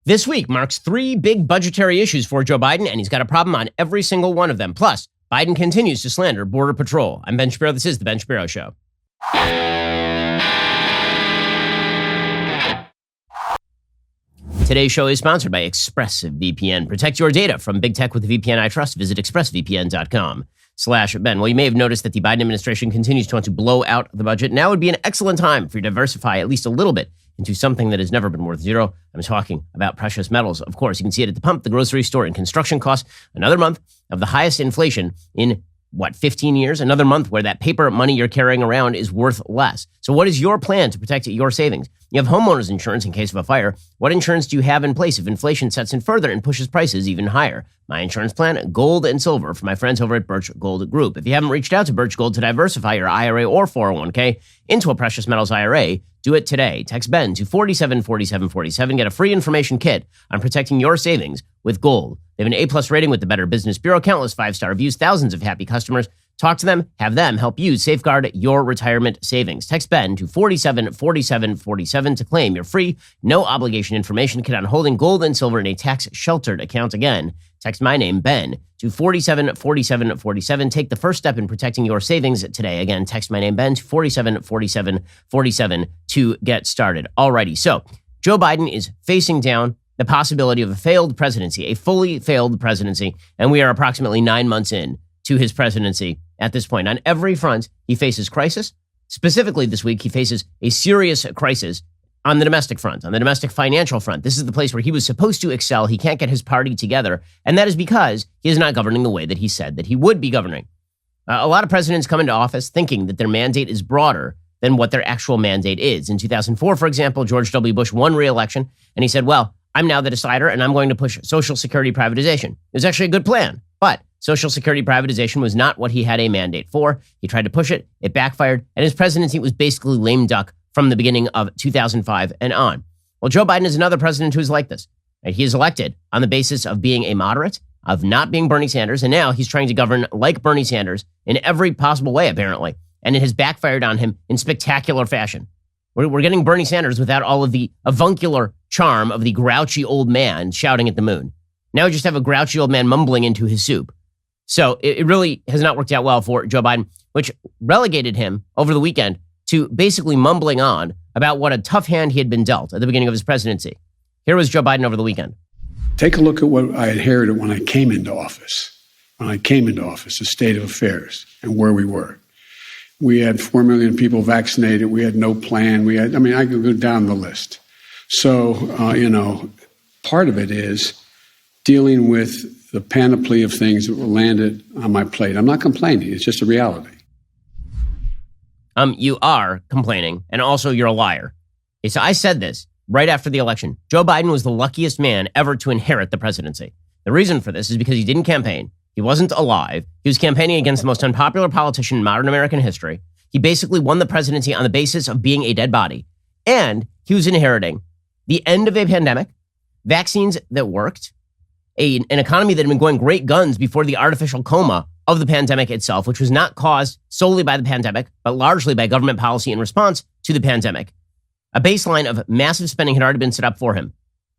This week marks 3 big budgetary issues for Joe Biden, and he's got a problem on every single one of them. Plus, Biden continues to slander Border Patrol. I'm Ben Shapiro. This is The Ben Shapiro Show. Today's show is sponsored by ExpressVPN. Protect your data from big tech with the VPN I trust. Visit expressvpn.com/Ben. Well, you may have noticed that the Biden administration continues to want to blow out the budget. Now would be an excellent time for you to diversify at least a little bit into something that has never been worth zero. I'm talking about precious metals. Of course, you can see it at the pump, the grocery store, and construction costs. Another month of the highest inflation in 15 years? Another month where that paper money you're carrying around is worth less. So what is your plan to protect your savings? You have homeowners insurance in case of a fire. What insurance do you have in place if inflation sets in further and pushes prices even higher? My insurance plan, gold and silver, for my friends over at Birch Gold Group. If you haven't reached out to Birch Gold to diversify your IRA or 401k into a precious metals IRA, do it today. Text Ben to 474747. Get a free information kit on protecting your savings with gold. They have an A+ rating with the Better Business Bureau, countless 5-star reviews, thousands of happy customers. Talk to them, have them help you safeguard your retirement savings. Text Ben to 474747 to claim your free, no obligation information kit on holding gold and silver in a tax-sheltered account. Again, text my name, Ben, to 474747. Take the first step in protecting your savings today. Again, text my name, Ben, to 474747 to get started. Alrighty, so Joe Biden is facing down the possibility of a failed presidency, a fully failed presidency, and we are approximately 9 months in to his presidency at this point. On every front, he faces crisis. Specifically this week, he faces a serious crisis on the domestic front, on the domestic financial front. This is the place where he was supposed to excel. He can't get his party together, and that is because he is not governing the way that he said that he would be governing. A lot of presidents come into office thinking that their mandate is broader than what their actual mandate is. In 2004, for example, George W. Bush won re-election, and he said, well, I'm now the decider, and I'm going to push Social Security privatization. It was actually a good plan, but Social Security privatization was not what he had a mandate for. He tried to push it, it backfired, and his presidency was basically lame duck from the beginning of 2005 and on. Well, Joe Biden is another president who is like this. He is elected on the basis of being a moderate, of not being Bernie Sanders, and now he's trying to govern like Bernie Sanders in every possible way, apparently, and it has backfired on him in spectacular fashion. We're getting Bernie Sanders without all of the avuncular charm of the grouchy old man shouting at the moon. Now we just have a grouchy old man mumbling into his soup. So it really has not worked out well for Joe Biden, which relegated him over the weekend to basically mumbling on about what a tough hand he had been dealt at the beginning of his presidency. Here was Joe Biden over the weekend. Take a look at what I inherited when I came into office. The state of affairs and where we were. We had 4 million people vaccinated. We had no plan. I could go down the list. So, part of it is dealing with the panoply of things that were landed on my plate. I'm not complaining. It's just a reality. You are complaining, and also you're a liar. Okay, so I said this right after the election. Joe Biden was the luckiest man ever to inherit the presidency. The reason for this is because he didn't campaign. He wasn't alive. He was campaigning against the most unpopular politician in modern American history. He basically won the presidency on the basis of being a dead body. And he was inheriting the end of a pandemic, vaccines that worked, an economy that had been going great guns before the artificial coma of the pandemic itself, which was not caused solely by the pandemic, but largely by government policy in response to the pandemic. A baseline of massive spending had already been set up for him.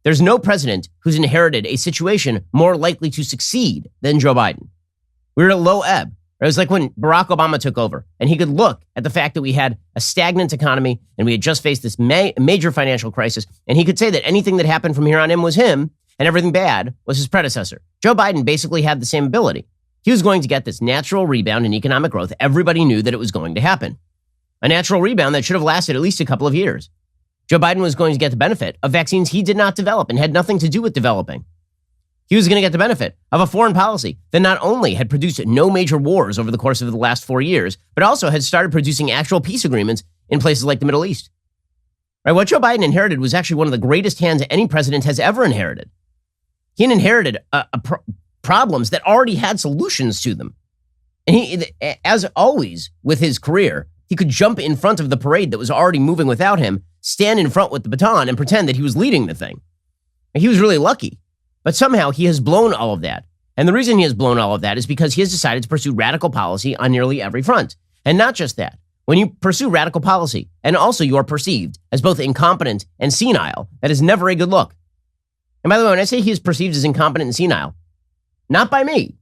There's no president who's inherited a situation more likely to succeed than Joe Biden. We were at low ebb. It was like when Barack Obama took over, and he could look at the fact that we had a stagnant economy and we had just faced this major financial crisis, and he could say that anything that happened from here on in was him, and everything bad was his predecessor. Joe Biden basically had the same ability. He was going to get this natural rebound in economic growth. Everybody knew that it was going to happen. A natural rebound that should have lasted at least a couple of years. Joe Biden was going to get the benefit of vaccines he did not develop and had nothing to do with developing. He was going to get the benefit of a foreign policy that not only had produced no major wars over the course of the last 4 years, but also had started producing actual peace agreements in places like the Middle East. Right? What Joe Biden inherited was actually one of the greatest hands any president has ever inherited. He inherited problems that already had solutions to them. And he, as always with his career, he could jump in front of the parade that was already moving without him, stand in front with the baton, and pretend that he was leading the thing. And he was really lucky. But somehow he has blown all of that. And the reason he has blown all of that is because he has decided to pursue radical policy on nearly every front. And not just that. When you pursue radical policy, and also you are perceived as both incompetent and senile, that is never a good look. And by the way, when I say he is perceived as incompetent and senile, not by me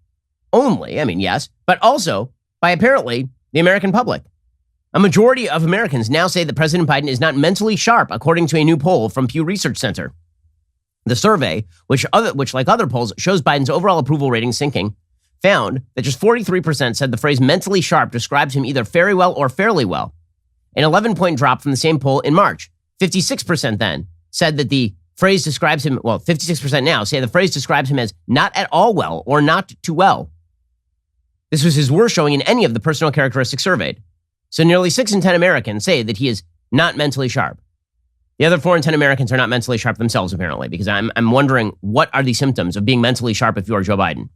only, I mean, yes, but also by apparently the American public. A majority of Americans now say that President Biden is not mentally sharp, according to a new poll from Pew Research Center. The survey, which like other polls, shows Biden's overall approval rating sinking, found that just 43% said the phrase mentally sharp describes him either very well or fairly well. An 11-point drop from the same poll in March. 56% then said that the phrase describes him, 56% now say the phrase describes him as not at all well or not too well. This was his worst showing in any of the personal characteristics surveyed. So nearly 6 in 10 Americans say that he is not mentally sharp. The other 4 in 10 Americans are not mentally sharp themselves, apparently, because I'm wondering, what are the symptoms of being mentally sharp if you are Joe Biden?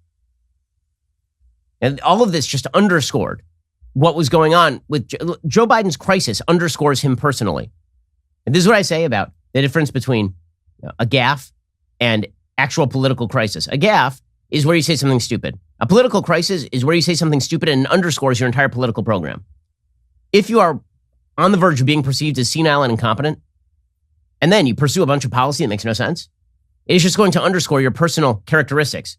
And all of this just underscored what was going on with Joe Biden's crisis, underscores him personally. And this is what I say about the difference between a gaffe and actual political crisis. A gaffe is where you say something stupid. A political crisis is where you say something stupid and underscores your entire political program. If you are on the verge of being perceived as senile and incompetent, and then you pursue a bunch of policy that makes no sense, it is just going to underscore your personal characteristics,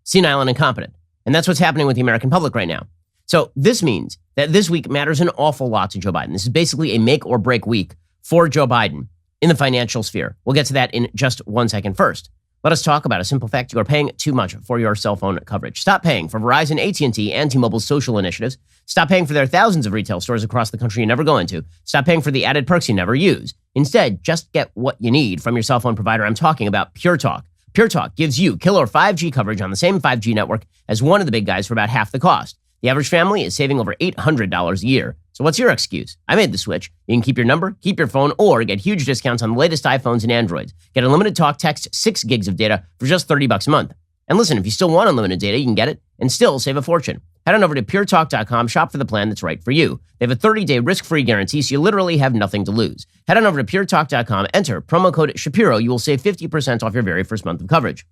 senile and incompetent. And that's what's happening with the American public right now. So this means that this week matters an awful lot to Joe Biden. This is basically a make or break week for Joe Biden in the financial sphere. We'll get to that in just 1 second. First, let us talk about a simple fact. You are paying too much for your cell phone coverage. Stop paying for Verizon, AT&T, and T-Mobile's social initiatives. Stop paying for their thousands of retail stores across the country you never go into. Stop paying for the added perks you never use. Instead, just get what you need from your cell phone provider. I'm talking about Pure Talk. Pure Talk gives you killer 5G coverage on the same 5G network as one of the big guys for about half the cost. The average family is saving over $800 a year. So what's your excuse? I made the switch. You can keep your number, keep your phone, or get huge discounts on the latest iPhones and Androids. Get unlimited talk, text, 6 gigs of data for just $30 a month. And listen, if you still want unlimited data, you can get it and still save a fortune. Head on over to puretalk.com, shop for the plan that's right for you. They have a 30-day risk-free guarantee, so you literally have nothing to lose. Head on over to puretalk.com, enter promo code Shapiro. You will save 50% off your very first month of coverage.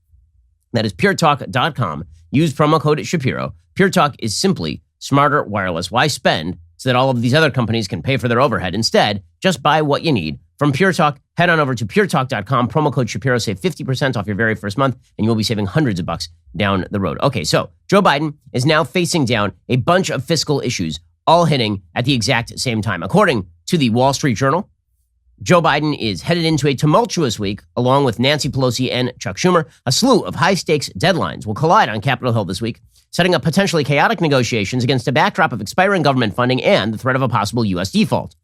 That is puretalk.com. Use promo code Shapiro. Pure Talk is simply smarter wireless. Why spend so that all of these other companies can pay for their overhead? Instead, just buy what you need from Pure Talk. Head on over to puretalk.com, promo code Shapiro, save 50% off your very first month, and you will be saving hundreds of bucks down the road. Okay, so Joe Biden is now facing down a bunch of fiscal issues, all hitting at the exact same time. According to the Wall Street Journal, Joe Biden is headed into a tumultuous week, along with Nancy Pelosi and Chuck Schumer. A slew of high-stakes deadlines will collide on Capitol Hill this week, setting up potentially chaotic negotiations against a backdrop of expiring government funding and the threat of a possible U.S. default.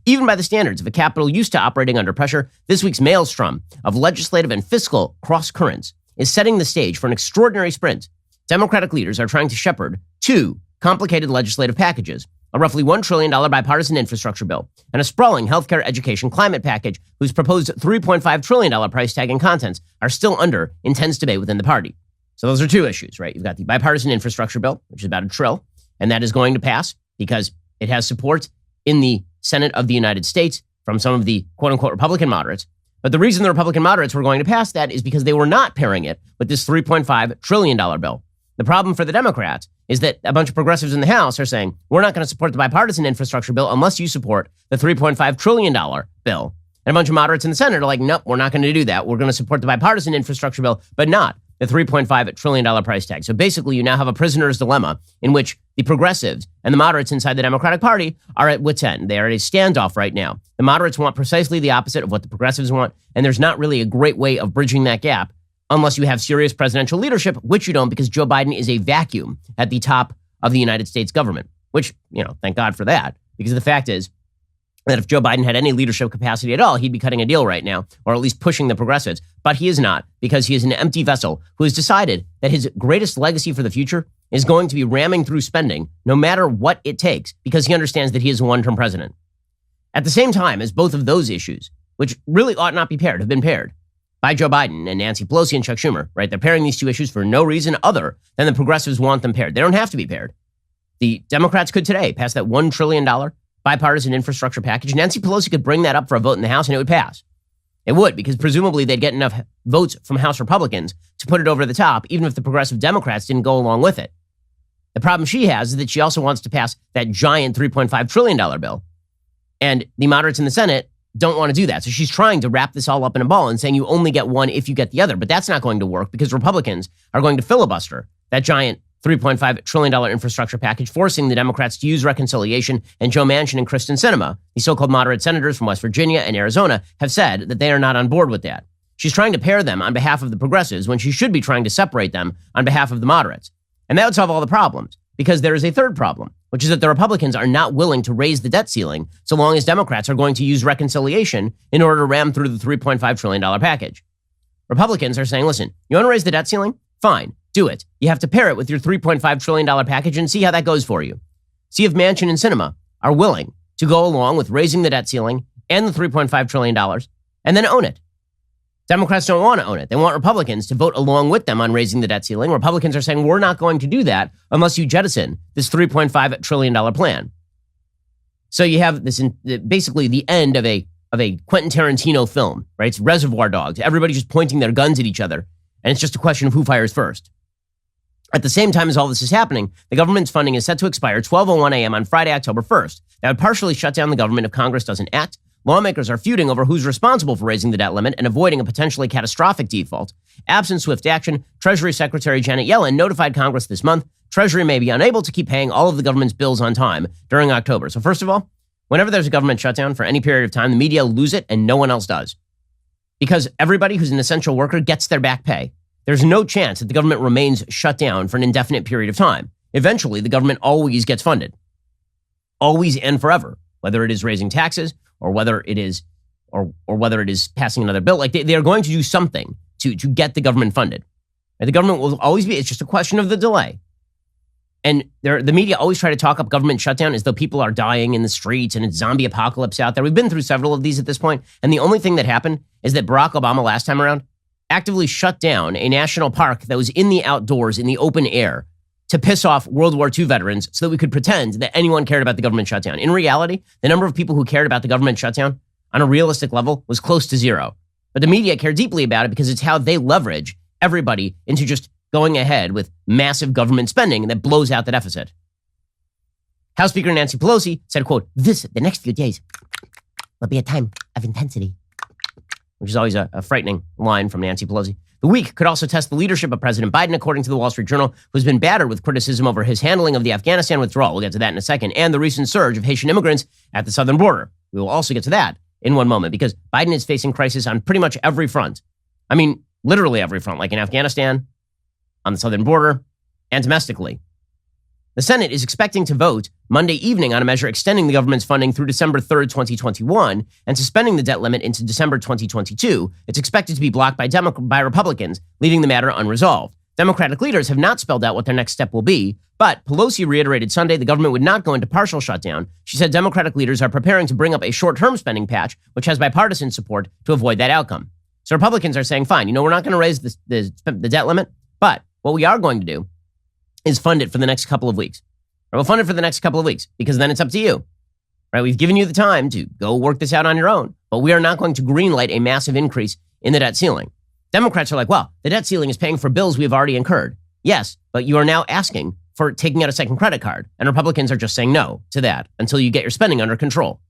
Even by the standards of a Capitol used to operating under pressure, this week's maelstrom of legislative and fiscal cross-currents is setting the stage for an extraordinary sprint. Democratic leaders are trying to shepherd 2 complicated legislative packages, a roughly $1 trillion bipartisan infrastructure bill, and a sprawling healthcare, education, climate package whose proposed $3.5 trillion price tag and contents are still under intense debate within the party. So those are 2 issues, right? You've got the bipartisan infrastructure bill, which is about $1 trillion, and that is going to pass because it has support in the Senate of the United States from some of the quote-unquote Republican moderates. But the reason the Republican moderates were going to pass that is because they were not pairing it with this $3.5 trillion bill. The problem for the Democrats is that a bunch of progressives in the House are saying, we're not going to support the bipartisan infrastructure bill unless you support the $3.5 trillion bill. And a bunch of moderates in the Senate are like, nope, we're not going to do that. We're going to support the bipartisan infrastructure bill, but not the $3.5 trillion price tag. So basically, you now have a prisoner's dilemma in which the progressives and the moderates inside the Democratic Party are at wit's end. They are at a standoff right now. The moderates want precisely the opposite of what the progressives want, and there's not really a great way of bridging that gap unless you have serious presidential leadership, which you don't, because Joe Biden is a vacuum at the top of the United States government, which, thank God for that, because the fact is that if Joe Biden had any leadership capacity at all, he'd be cutting a deal right now, or at least pushing the progressives. But he is not, because he is an empty vessel who has decided that his greatest legacy for the future is going to be ramming through spending, no matter what it takes, because he understands that he is a one-term president. At the same time as both of those issues, which really ought not be paired, have been paired by Joe Biden and Nancy Pelosi and Chuck Schumer, right? They're pairing these 2 issues for no reason other than the progressives want them paired. They don't have to be paired. The Democrats could today pass that $1 trillion bipartisan infrastructure package. Nancy Pelosi could bring that up for a vote in the House and it would pass. It would, because presumably they'd get enough votes from House Republicans to put it over the top, even if the progressive Democrats didn't go along with it. The problem she has is that she also wants to pass that giant $3.5 trillion bill. And the moderates in the Senate don't want to do that. So she's trying to wrap this all up in a ball and saying you only get one if you get the other. But that's not going to work because Republicans are going to filibuster that giant $3.5 trillion infrastructure package, forcing the Democrats to use reconciliation. And Joe Manchin and Kristen Sinema, the so-called moderate senators from West Virginia and Arizona, have said that they are not on board with that. She's trying to pair them on behalf of the progressives when she should be trying to separate them on behalf of the moderates. And that would solve all the problems, because there is a third problem, which is that the Republicans are not willing to raise the debt ceiling so long as Democrats are going to use reconciliation in order to ram through the $3.5 trillion package. Republicans are saying, listen, you want to raise the debt ceiling? Fine, do it. You have to pair it with your $3.5 trillion package and see how that goes for you. See if Manchin and Sinema are willing to go along with raising the debt ceiling and the $3.5 trillion and then own it. Democrats don't want to own it. They want Republicans to vote along with them on raising the debt ceiling. Republicans are saying, we're not going to do that unless you jettison this $3.5 trillion plan. So you have this basically the end of a Quentin Tarantino film, right? It's Reservoir Dogs. Everybody's just pointing their guns at each other, and it's just a question of who fires first. At the same time as all this is happening, the government's funding is set to expire 12:01 a.m. on Friday, October 1st. That would partially shut down the government if Congress doesn't act. Lawmakers are feuding over who's responsible for raising the debt limit and avoiding a potentially catastrophic default. Absent swift action, Treasury Secretary Janet Yellen notified Congress this month Treasury may be unable to keep paying all of the government's bills on time during October. So first of all, whenever there's a government shutdown for any period of time, the media lose it and no one else does. Because everybody who's an essential worker gets their back pay. There's no chance that the government remains shut down for an indefinite period of time. Eventually, the government always gets funded. Always and forever. Whether it is raising taxes or whether it is passing another bill. Like they are going to do something to get the government funded. And the government will always be, it's just a question of the delay. And the media always try to talk up government shutdown as though people are dying in the streets and it's zombie apocalypse out there. We've been through several of these at this point. And the only thing that happened is that Barack Obama last time around actively shut down a national park that was in the outdoors, in the open air, to piss off World War II veterans so that we could pretend that anyone cared about the government shutdown. In reality, the number of people who cared about the government shutdown on a realistic level was close to zero. But the media care deeply about it because it's how they leverage everybody into just going ahead with massive government spending that blows out the deficit. House Speaker Nancy Pelosi said, quote, the next few days will be a time of intensity, which is always a frightening line from Nancy Pelosi. The week could also test the leadership of President Biden, according to the Wall Street Journal, who's been battered with criticism over his handling of the Afghanistan withdrawal. We'll get to that in a second. And the recent surge of Haitian immigrants at the southern border. We will also get to that in one moment because Biden is facing crisis on pretty much every front. I mean, literally every front, like in Afghanistan, on the southern border, and domestically. The Senate is expecting to vote Monday evening on a measure extending the government's funding through December 3rd, 2021, and suspending the debt limit into December 2022. It's expected to be blocked by Republicans, leaving the matter unresolved. Democratic leaders have not spelled out what their next step will be, but Pelosi reiterated Sunday the government would not go into partial shutdown. She said Democratic leaders are preparing to bring up a short-term spending patch, which has bipartisan support to avoid that outcome. So Republicans are saying, fine, we're not going to raise the debt limit, but what we are going to do is fund it for the next couple of weeks. Or we'll fund it for the next couple of weeks because then it's up to you. Right? We've given you the time to go work this out on your own, but we are not going to greenlight a massive increase in the debt ceiling. Democrats are like, well, the debt ceiling is paying for bills we've already incurred. Yes, but you are now asking for taking out a second credit card. And Republicans are just saying no to that until you get your spending under control.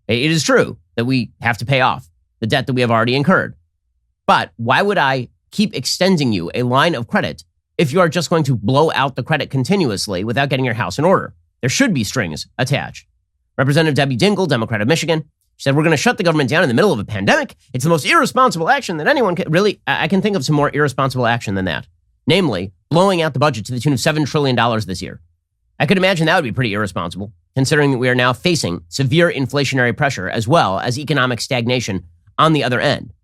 It is true that we have to pay off the debt that we have already incurred. But why would I keep extending you a line of credit if you are just going to blow out the credit continuously without getting your house in order? There should be strings attached. Representative Debbie Dingell, Democrat of Michigan, she said, we're going to shut the government down in the middle of a pandemic. It's the most irresponsible action that anyone can really, I can think of some more irresponsible action than that. Namely, blowing out the budget to the tune of $7 trillion this year. I could imagine that would be pretty irresponsible, considering that we are now facing severe inflationary pressure as well as economic stagnation on the other end.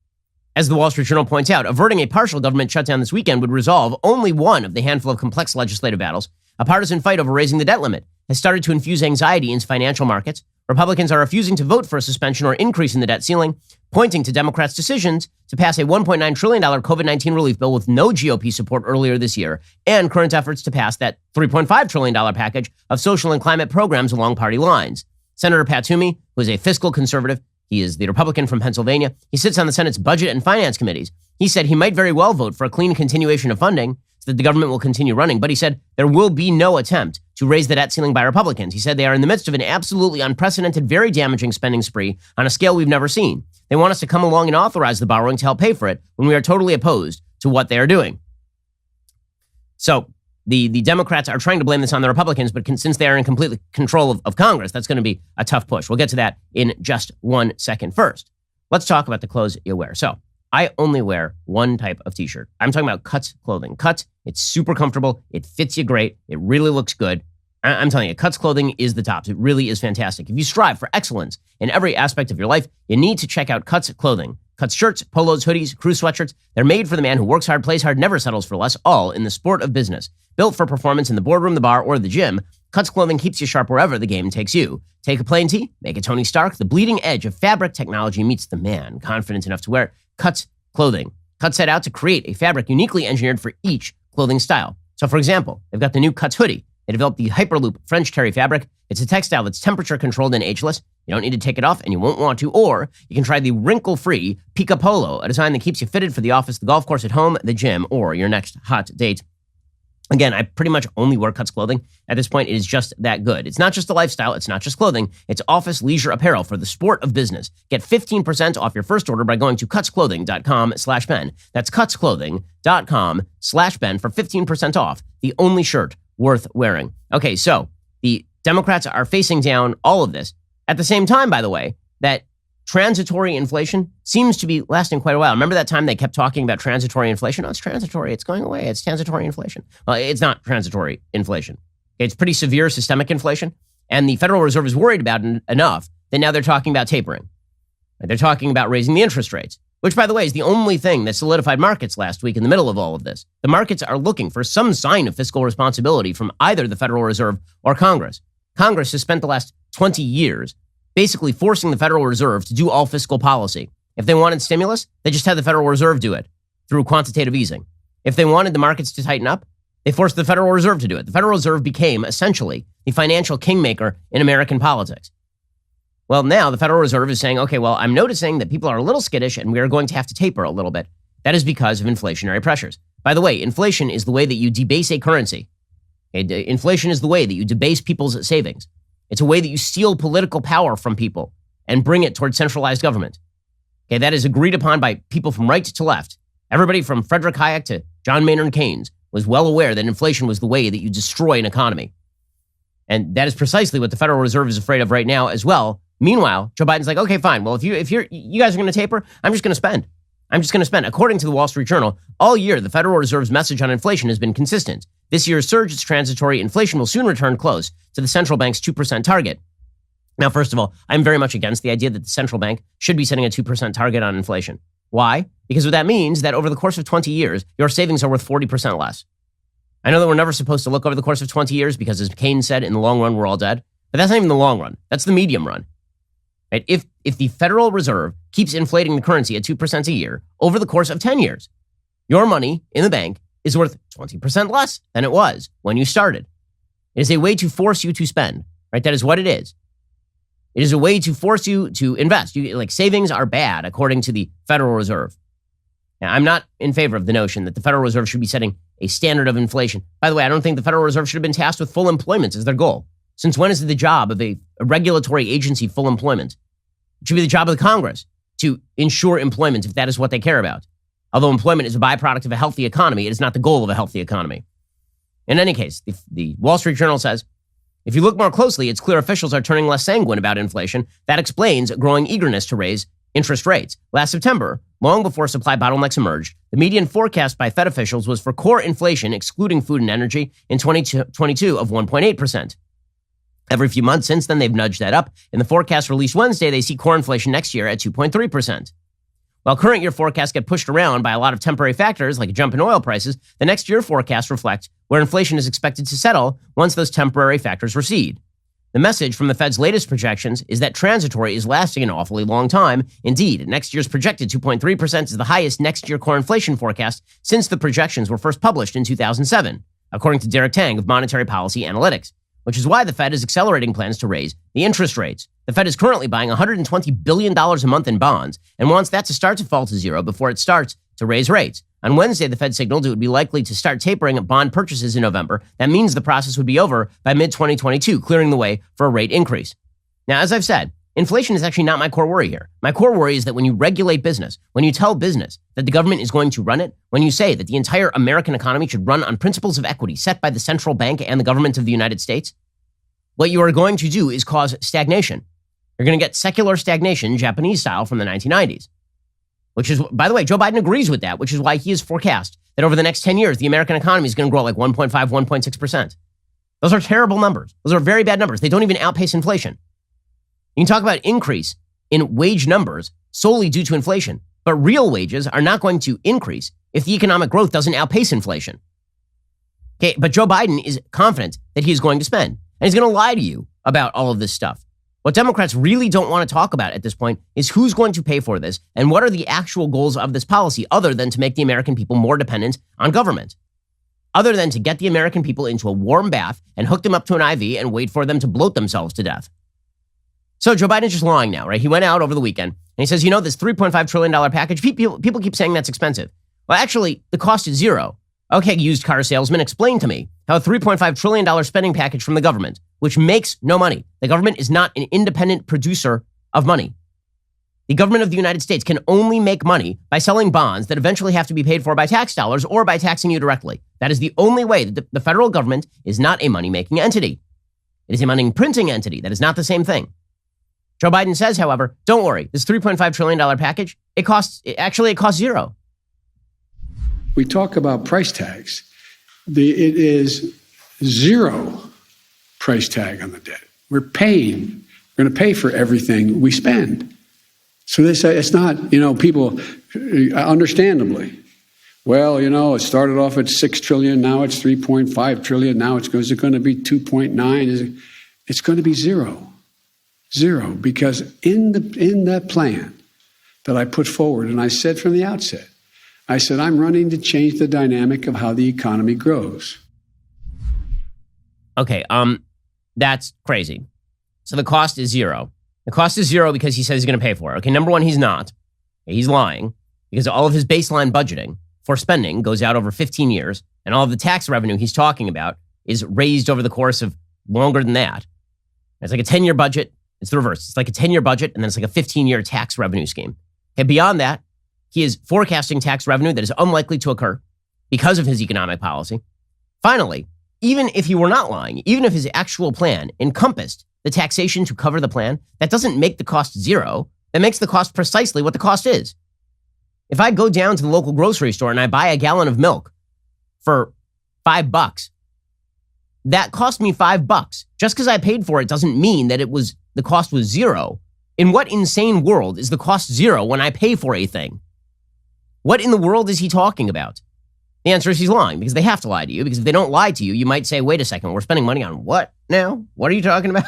As the Wall Street Journal points out, averting a partial government shutdown this weekend would resolve only one of the handful of complex legislative battles. A partisan fight over raising the debt limit has started to infuse anxiety into financial markets. Republicans are refusing to vote for a suspension or increase in the debt ceiling, pointing to Democrats' decisions to pass a $1.9 trillion COVID-19 relief bill with no GOP support earlier this year, and current efforts to pass that $3.5 trillion package of social and climate programs along party lines. Senator Pat Toomey, who is a fiscal conservative, he is the Republican from Pennsylvania. He sits on the Senate's Budget and Finance committees. He said he might very well vote for a clean continuation of funding so that the government will continue running, but he said there will be no attempt to raise the debt ceiling by Republicans. He said they are in the midst of an absolutely unprecedented, very damaging spending spree on a scale we've never seen. They want us to come along and authorize the borrowing to help pay for it when we are totally opposed to what they are doing. So the Democrats are trying to blame this on the Republicans, but since they are in complete control of Congress, that's going to be a tough push. We'll get to that in just 1 second. First, let's talk about the clothes you wear. So I only wear one type of t-shirt. I'm talking about Cuts clothing. Cuts, it's super comfortable. It fits you great. It really looks good. I'm telling you, Cuts clothing is the tops. It really is fantastic. If you strive for excellence in every aspect of your life, you need to check out Cuts clothing. Cuts shirts, polos, hoodies, crew sweatshirts. They're made for the man who works hard, plays hard, never settles for less, all in the sport of business. Built for performance in the boardroom, the bar, or the gym, Cuts clothing keeps you sharp wherever the game takes you. Take a plain tee, make it Tony Stark. The bleeding edge of fabric technology meets the man confident enough to wear it. Cuts clothing. Cuts set out to create a fabric uniquely engineered for each clothing style. So, for example, they've got the new Cuts hoodie. They developed the Hyperloop French terry fabric. It's a textile that's temperature controlled and ageless. You don't need to take it off, and you won't want to. Or you can try the wrinkle-free Pika Polo, a design that keeps you fitted for the office, the golf course, at home, the gym, or your next hot date. Again, I pretty much only wear Cuts clothing. At this point, it is just that good. It's not just a lifestyle. It's not just clothing. It's office leisure apparel for the sport of business. Get 15% off your first order by going to cutsclothing.com/Ben. That's cutsclothing.com/Ben for 15% off. The only shirt worth wearing. Okay, so the Democrats are facing down all of this. At the same time, by the way, that transitory inflation seems to be lasting quite a while. Remember that time they kept talking about transitory inflation? Oh, it's transitory. It's going away. It's transitory inflation. Well, it's not transitory inflation. It's pretty severe systemic inflation. And the Federal Reserve is worried about it enough that now they're talking about tapering. They're talking about raising the interest rates, which, by the way, is the only thing that solidified markets last week in the middle of all of this. The markets are looking for some sign of fiscal responsibility from either the Federal Reserve or Congress. Congress has spent the last 20 years basically forcing the Federal Reserve to do all fiscal policy. If they wanted stimulus, they just had the Federal Reserve do it through quantitative easing. If they wanted the markets to tighten up, they forced the Federal Reserve to do it. The Federal Reserve became essentially the financial kingmaker in American politics. Well, now the Federal Reserve is saying, okay, well, I'm noticing that people are a little skittish and we are going to have to taper a little bit. That is because of inflationary pressures. By the way, inflation is the way that you debase a currency. Okay? Inflation is the way that you debase people's savings. It's a way that you steal political power from people and bring it towards centralized government. Okay, that is agreed upon by people from right to left. Everybody from Frederick Hayek to John Maynard Keynes was well aware that inflation was the way that you destroy an economy. And that is precisely what the Federal Reserve is afraid of right now as well. Meanwhile, Joe Biden's like, okay, fine. Well, if you guys are going to taper, I'm just going to spend. I'm just going to spend. According to the Wall Street Journal, all year, the Federal Reserve's message on inflation has been consistent. This year's surge is transitory. Inflation will soon return close to the central bank's 2% target. Now, first of all, I'm very much against the idea that the central bank should be setting a 2% target on inflation. Why? Because what that means that over the course of 20 years, your savings are worth 40% less. I know that we're never supposed to look over the course of 20 years because, as Keynes said, in the long run, we're all dead. But that's not even the long run. That's the medium run. Right? If the Federal Reserve keeps inflating the currency at 2% a year over the course of 10 years, your money in the bank is worth 20% less than it was when you started. It is a way to force you to spend, right? That is what it is. It is a way to force you to invest. Savings are bad, according to the Federal Reserve. Now, I'm not in favor of the notion that the Federal Reserve should be setting a standard of inflation. By the way, I don't think the Federal Reserve should have been tasked with full employment as their goal. Since when is it the job of a regulatory agency full employment? It should be the job of the Congress to ensure employment if that is what they care about. Although employment is a byproduct of a healthy economy, it is not the goal of a healthy economy. In any case, the Wall Street Journal says, if you look more closely, it's clear officials are turning less sanguine about inflation. That explains a growing eagerness to raise interest rates. Last September, long before supply bottlenecks emerged, the median forecast by Fed officials was for core inflation, excluding food and energy, in 2022 of 1.8%. Every few months since then, they've nudged that up. In the forecast released Wednesday, they see core inflation next year at 2.3%. While current year forecasts get pushed around by a lot of temporary factors like a jump in oil prices, the next year forecasts reflect where inflation is expected to settle once those temporary factors recede. The message from the Fed's latest projections is that transitory is lasting an awfully long time. Indeed, next year's projected 2.3% is the highest next year core inflation forecast since the projections were first published in 2007, according to Derek Tang of Monetary Policy Analytics, which is why the Fed is accelerating plans to raise the interest rates. The Fed is currently buying $120 billion a month in bonds and wants that to start to fall to zero before it starts to raise rates. On Wednesday, the Fed signaled it would be likely to start tapering bond purchases in November. That means the process would be over by mid-2022, clearing the way for a rate increase. Now, as I've said, inflation is actually not my core worry here. My core worry is that when you regulate business, when you tell business that the government is going to run it, when you say that the entire American economy should run on principles of equity set by the central bank and the government of the United States, what you are going to do is cause stagnation. You're going to get secular stagnation, Japanese style, from the 1990s. Which is, by the way, Joe Biden agrees with that, which is why he has forecast that over the next 10 years, the American economy is going to grow like 1.5, 1.6%. Those are terrible numbers. Those are very bad numbers. They don't even outpace inflation. You can talk about increase in wage numbers solely due to inflation, but real wages are not going to increase if the economic growth doesn't outpace inflation. Okay, but Joe Biden is confident that he is going to spend, and he's going to lie to you about all of this stuff. What Democrats really don't want to talk about at this point is who's going to pay for this and what are the actual goals of this policy other than to make the American people more dependent on government, other than to get the American people into a warm bath and hook them up to an IV and wait for them to bloat themselves to death. So Joe Biden's just lying now, right? He went out over the weekend and he says, this $3.5 trillion package, people keep saying that's expensive. Well, actually, the cost is zero. Okay, used car salesman, explain to me how a $3.5 trillion spending package from the government, which makes no money. The government is not an independent producer of money. The government of the United States can only make money by selling bonds that eventually have to be paid for by tax dollars or by taxing you directly. That is the only way that the federal government is not a money-making entity. It is a money-printing entity. That is not the same thing. Joe Biden says, however, don't worry, this $3.5 trillion package, it costs zero. We talk about price tags. It is zero price tag on the debt. We're going to pay for everything we spend. So it's not, people, understandably, it started off at 6 trillion, now it's 3.5 trillion, now is it going to be 2.9? It's going to be zero. Zero, because in that plan that I put forward, and I said from the outset, I said, I'm running to change the dynamic of how the economy grows. Okay, that's crazy. So the cost is zero. The cost is zero because he says he's going to pay for it. Okay, number one, he's not. He's lying because all of his baseline budgeting for spending goes out over 15 years, and all of the tax revenue he's talking about is raised over the course of longer than that. It's like a 10-year budget. It's the reverse. It's like a 10-year budget, and then it's like a 15-year tax revenue scheme. Okay, beyond that, he is forecasting tax revenue that is unlikely to occur because of his economic policy. Finally, even if he were not lying, even if his actual plan encompassed the taxation to cover the plan, that doesn't make the cost zero. That makes the cost precisely what the cost is. If I go down to the local grocery store and I buy a gallon of milk for $5, that cost me $5. Just because I paid for it doesn't mean that the cost was zero. In what insane world is the cost zero when I pay for a thing? What in the world is he talking about? The answer is he's lying, because they have to lie to you, because if they don't lie to you, you might say, wait a second, we're spending money on what now? What are you talking about?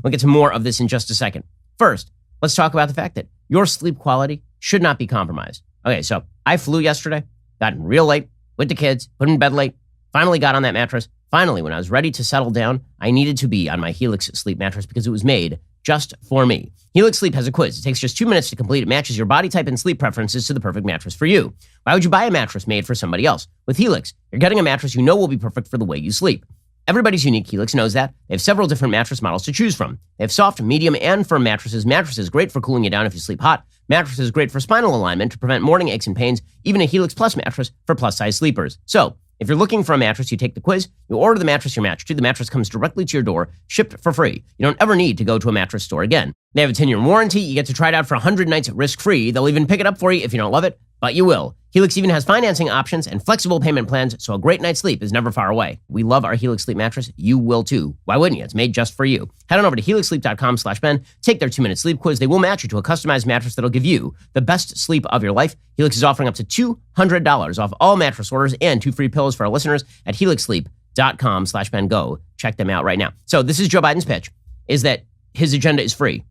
We'll get to more of this in just a second. First, let's talk about the fact that your sleep quality should not be compromised. Okay, so I flew yesterday, got in real late with the kids, put in bed late, finally got on that mattress. Finally, when I was ready to settle down, I needed to be on my Helix sleep mattress because it was made just for me. Helix Sleep has a quiz. It takes just 2 minutes to complete. It matches your body type and sleep preferences to the perfect mattress for you. Why would you buy a mattress made for somebody else? With Helix, you're getting a mattress you know will be perfect for the way you sleep. Everybody's unique. Helix knows that. They have several different mattress models to choose from. They have soft, medium, and firm mattresses. Mattresses great for cooling you down if you sleep hot. Mattresses great for spinal alignment to prevent morning aches and pains. Even a Helix Plus mattress for plus-size sleepers. So, if you're looking for a mattress, you take the quiz, you order the mattress you're matched to, the mattress comes directly to your door, shipped for free. You don't ever need to go to a mattress store again. They have a 10-year warranty. You get to try it out for 100 nights risk-free. They'll even pick it up for you if you don't love it, but you will. Helix even has financing options and flexible payment plans, so a great night's sleep is never far away. We love our Helix Sleep mattress. You will too. Why wouldn't you? It's made just for you. Head on over to helixsleep.com/Ben. Take their 2-minute sleep quiz. They will match you to a customized mattress that'll give you the best sleep of your life. Helix is offering up to $200 off all mattress orders and 2 free pillows for our listeners at helixsleep.com/Ben. Go check them out right now. So this is Joe Biden's pitch, is that his agenda is free.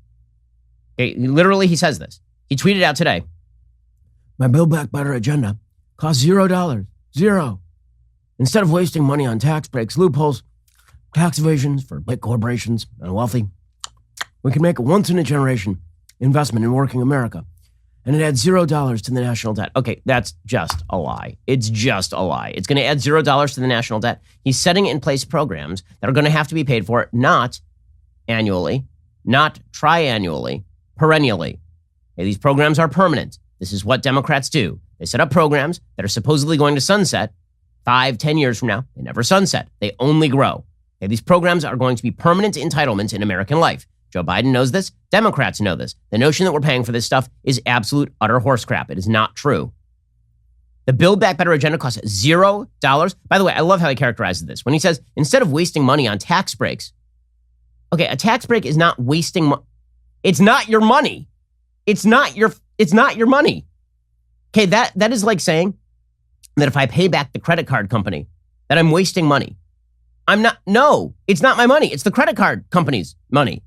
Okay, literally, he says this. He tweeted out today, my Build Back Better agenda costs $0. Zero. Instead of wasting money on tax breaks, loopholes, tax evasions for big corporations and wealthy, we can make a once-in-a-generation investment in working America and it adds $0 to the national debt. Okay, that's just a lie. It's just a lie. It's going to add $0 to the national debt. He's setting in place programs that are going to have to be paid for not annually, not triannually, perennially. Okay, these programs are permanent. This is what Democrats do. They set up programs that are supposedly going to sunset 5-10 years from now. They never sunset. They only grow. Okay, these programs are going to be permanent entitlements in American life. Joe Biden knows this. Democrats know this. The notion that we're paying for this stuff is absolute, utter horse crap. It is not true. The Build Back Better agenda costs $0. By the way, I love how he characterizes this. When he says, instead of wasting money on tax breaks, okay, a tax break is not wasting money. It's not your money. It's not your money. Okay, that is like saying that if I pay back the credit card company, that I'm wasting money. No, it's not my money. It's the credit card company's money.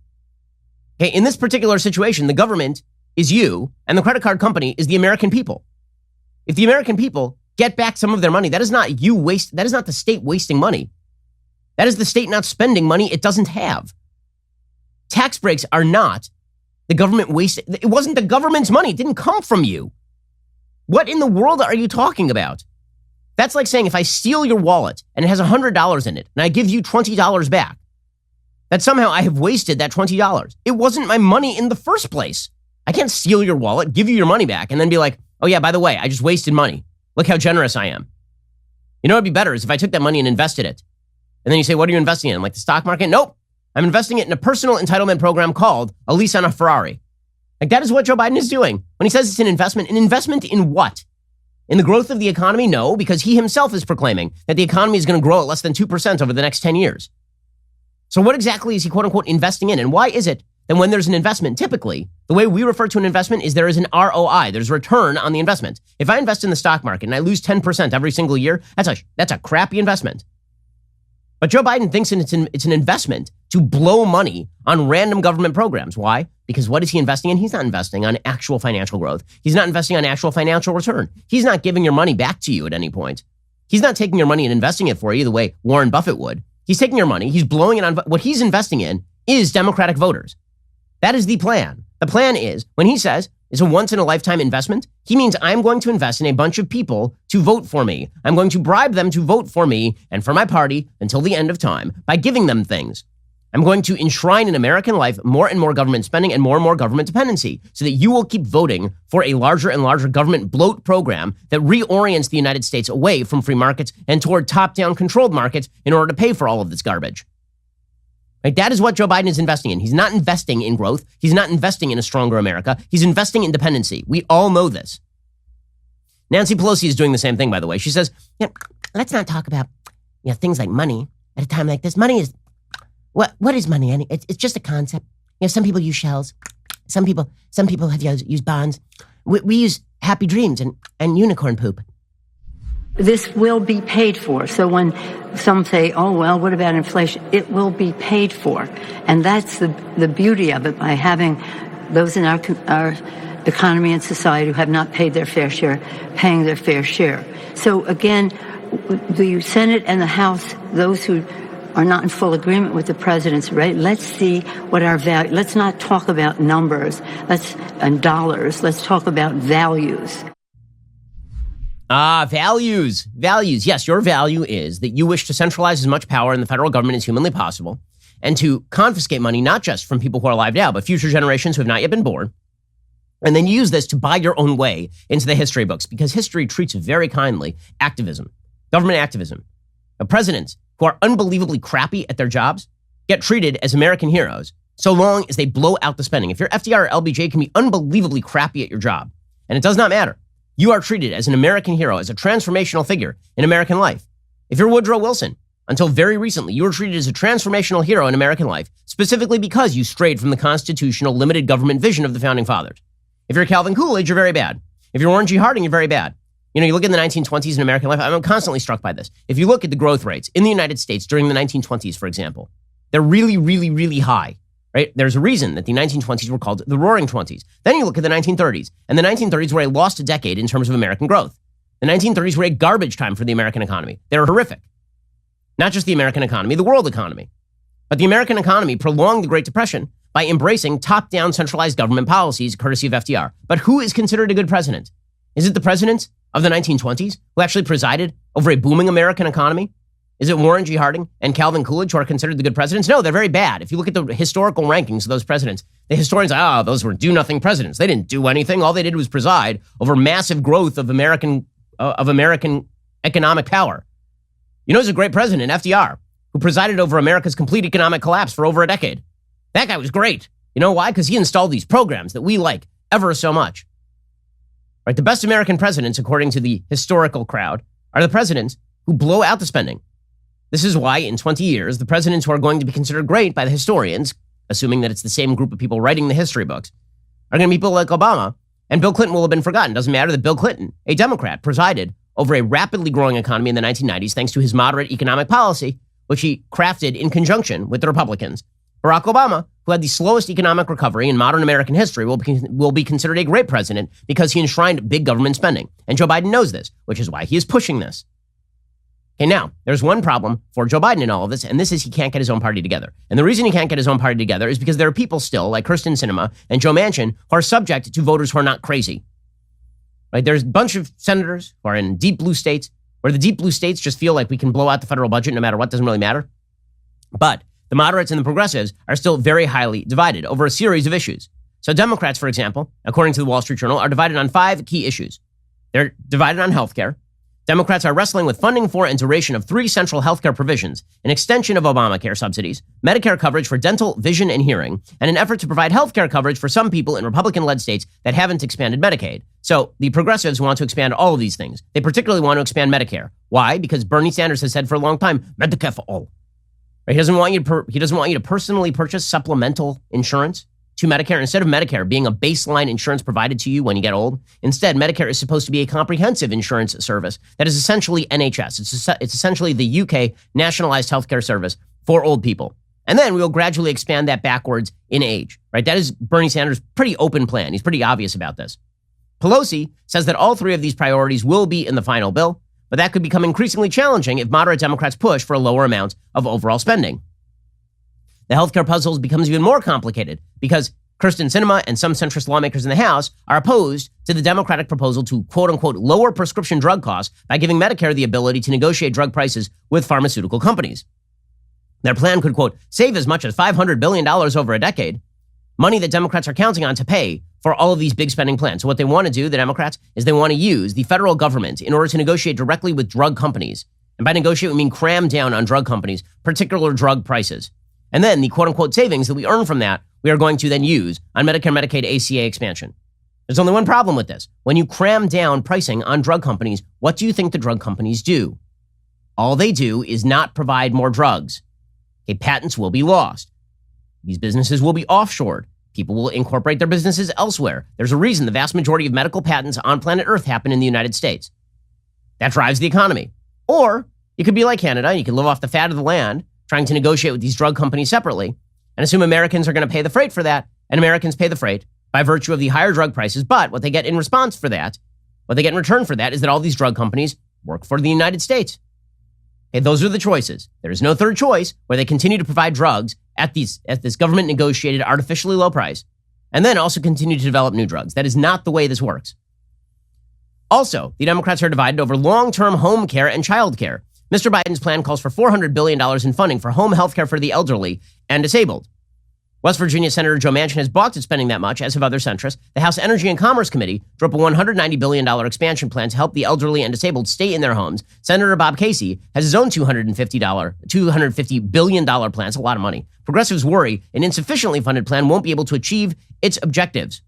Okay, in this particular situation, the government is you, and the credit card company is the American people. If the American people get back some of their money, that is not that is not the state wasting money. That is the state not spending money it doesn't have. Tax breaks are not the government wasting. It wasn't the government's money. It didn't come from you. What in the world are you talking about? That's like saying if I steal your wallet and it has $100 in it and I give you $20 back, that somehow I have wasted that $20. It wasn't my money in the first place. I can't steal your wallet, give you your money back, and then be like, oh yeah, by the way, I just wasted money. Look how generous I am. You know what would be better is if I took that money and invested it. And then you say, what are you investing in? I'm like, the stock market? Nope. I'm investing it in a personal entitlement program called a lease on a Ferrari. Like that is what Joe Biden is doing. When he says it's an investment in what? In the growth of the economy? No, because he himself is proclaiming that the economy is going to grow at less than 2% over the next 10 years. So what exactly is he quote unquote investing in? And why is it that when there's an investment, typically the way we refer to an investment is there is an ROI, there's a return on the investment. If I invest in the stock market and I lose 10% every single year, that's a crappy investment. But Joe Biden thinks it's an investment to blow money on random government programs. Why? Because what is he investing in? He's not investing on actual financial growth. He's not investing on actual financial return. He's not giving your money back to you at any point. He's not taking your money and investing it for you the way Warren Buffett would. He's taking your money. He's blowing it on. What he's investing in is Democratic voters. That is the plan. The plan is, when he says it's a once-in-a-lifetime investment, he means I'm going to invest in a bunch of people to vote for me. I'm going to bribe them to vote for me and for my party until the end of time by giving them things. I'm going to enshrine in American life more and more government spending and more government dependency so that you will keep voting for a larger and larger government bloat program that reorients the United States away from free markets and toward top-down controlled markets in order to pay for all of this garbage. Right? That is what Joe Biden is investing in. He's not investing in growth. He's not investing in a stronger America. He's investing in dependency. We all know this. Nancy Pelosi is doing the same thing, by the way. She says, let's not talk about things like money at a time like this. Money is, what is money? It's just a concept. Some people use shells. Some people have used bonds. We use happy dreams and unicorn poop. This will be paid for. So when some say, oh, well, what about inflation? It will be paid for. And that's the beauty of it, by having those in our economy and society who have not paid their fair share, paying their fair share. So again, the Senate and the House, those who are not in full agreement with the presidency, right? Let's see what our value, let's not talk about numbers and dollars. Let's talk about values. Values. Values. Yes, your value is that you wish to centralize as much power in the federal government as humanly possible and to confiscate money, not just from people who are alive now, but future generations who have not yet been born. And then use this to buy your own way into the history books, because history treats very kindly activism, government activism. Presidents who are unbelievably crappy at their jobs get treated as American heroes so long as they blow out the spending. If you're FDR or LBJ, can be unbelievably crappy at your job, and it does not matter. You are treated as an American hero, as a transformational figure in American life. If you're Woodrow Wilson, until very recently, you were treated as a transformational hero in American life, specifically because you strayed from the constitutional limited government vision of the Founding Fathers. If you're Calvin Coolidge, you're very bad. If you're Warren G. Harding, you're very bad. You look in the 1920s in American life, I'm constantly struck by this. If you look at the growth rates in the United States during the 1920s, for example, they're really, really, really high. Right? There's a reason that the 1920s were called the Roaring Twenties. Then you look at the 1930s, and the 1930s were a lost decade in terms of American growth. The 1930s were a garbage time for the American economy. They were horrific. Not just the American economy, the world economy. But the American economy prolonged the Great Depression by embracing top-down centralized government policies courtesy of FDR. But who is considered a good president? Is it the presidents of the 1920s who actually presided over a booming American economy? Is it Warren G. Harding and Calvin Coolidge who are considered the good presidents? No, they're very bad. If you look at the historical rankings of those presidents, the historians are, those were do-nothing presidents. They didn't do anything. All they did was preside over massive growth of American economic power. You know who's a great president? FDR, who presided over America's complete economic collapse for over a decade. That guy was great. You know why? Because he installed these programs that we like ever so much. Right? The best American presidents, according to the historical crowd, are the presidents who blow out the spending. This is why in 20 years, the presidents who are going to be considered great by the historians, assuming that it's the same group of people writing the history books, are going to be people like Obama, and Bill Clinton will have been forgotten. Doesn't matter that Bill Clinton, a Democrat, presided over a rapidly growing economy in the 1990s thanks to his moderate economic policy, which he crafted in conjunction with the Republicans. Barack Obama, who had the slowest economic recovery in modern American history, will be considered a great president because he enshrined big government spending. And Joe Biden knows this, which is why he is pushing this. Okay, now, there's one problem for Joe Biden in all of this, and this is he can't get his own party together. And the reason he can't get his own party together is because there are people still, like Kyrsten Sinema and Joe Manchin, who are subject to voters who are not crazy. Right? There's a bunch of senators who are in deep blue states, where the deep blue states just feel like we can blow out the federal budget no matter what, doesn't really matter. But the moderates and the progressives are still very highly divided over a series of issues. So Democrats, for example, according to the Wall Street Journal, are divided on 5 key issues. They're divided on healthcare. Democrats are wrestling with funding for and duration of 3 central healthcare provisions, an extension of Obamacare subsidies, Medicare coverage for dental, vision, and hearing, and an effort to provide healthcare coverage for some people in Republican-led states that haven't expanded Medicaid. So the progressives want to expand all of these things. They particularly want to expand Medicare. Why? Because Bernie Sanders has said for a long time, Medicare for all. Right? He doesn't want you to personally purchase supplemental insurance to Medicare. Instead of Medicare being a baseline insurance provided to you when you get old, instead, Medicare is supposed to be a comprehensive insurance service that is essentially NHS. It's essentially the UK nationalized healthcare service for old people. And then we will gradually expand that backwards in age, right? That is Bernie Sanders' pretty open plan. He's pretty obvious about this. Pelosi says that all 3 of these priorities will be in the final bill, but that could become increasingly challenging if moderate Democrats push for a lower amount of overall spending. The healthcare puzzle becomes even more complicated because Kyrsten Sinema and some centrist lawmakers in the House are opposed to the Democratic proposal to, quote-unquote, lower prescription drug costs by giving Medicare the ability to negotiate drug prices with pharmaceutical companies. Their plan could, quote, save as much as $500 billion over a decade, money that Democrats are counting on to pay for all of these big spending plans. So what they want to do, the Democrats, is they want to use the federal government in order to negotiate directly with drug companies. And by negotiate, we mean cram down on drug companies, particular drug prices. And then the quote-unquote savings that we earn from that, we are going to then use on Medicare, Medicaid, ACA expansion. There's only one problem with this. When you cram down pricing on drug companies, what do you think the drug companies do? All they do is not provide more drugs. Okay, patents will be lost. These businesses will be offshored. People will incorporate their businesses elsewhere. There's a reason the vast majority of medical patents on planet Earth happen in the United States. That drives the economy. Or you could be like Canada. You could live off the fat of the land, trying to negotiate with these drug companies separately, and assume Americans are going to pay the freight for that, and Americans pay the freight by virtue of the higher drug prices. But what they get in response for that, what they get in return for that, is that all these drug companies work for the United States. Okay, those are the choices. There is no third choice where they continue to provide drugs at this government-negotiated, artificially low price, and then also continue to develop new drugs. That is not the way this works. Also, the Democrats are divided over long-term home care and child care. Mr. Biden's plan calls for $400 billion in funding for home health care for the elderly and disabled. West Virginia Senator Joe Manchin has balked at spending that much, as have other centrists. The House Energy and Commerce Committee drew up a $190 billion expansion plan to help the elderly and disabled stay in their homes. Senator Bob Casey has his own $250 billion plan. It's a lot of money. Progressives worry an insufficiently funded plan won't be able to achieve its objectives.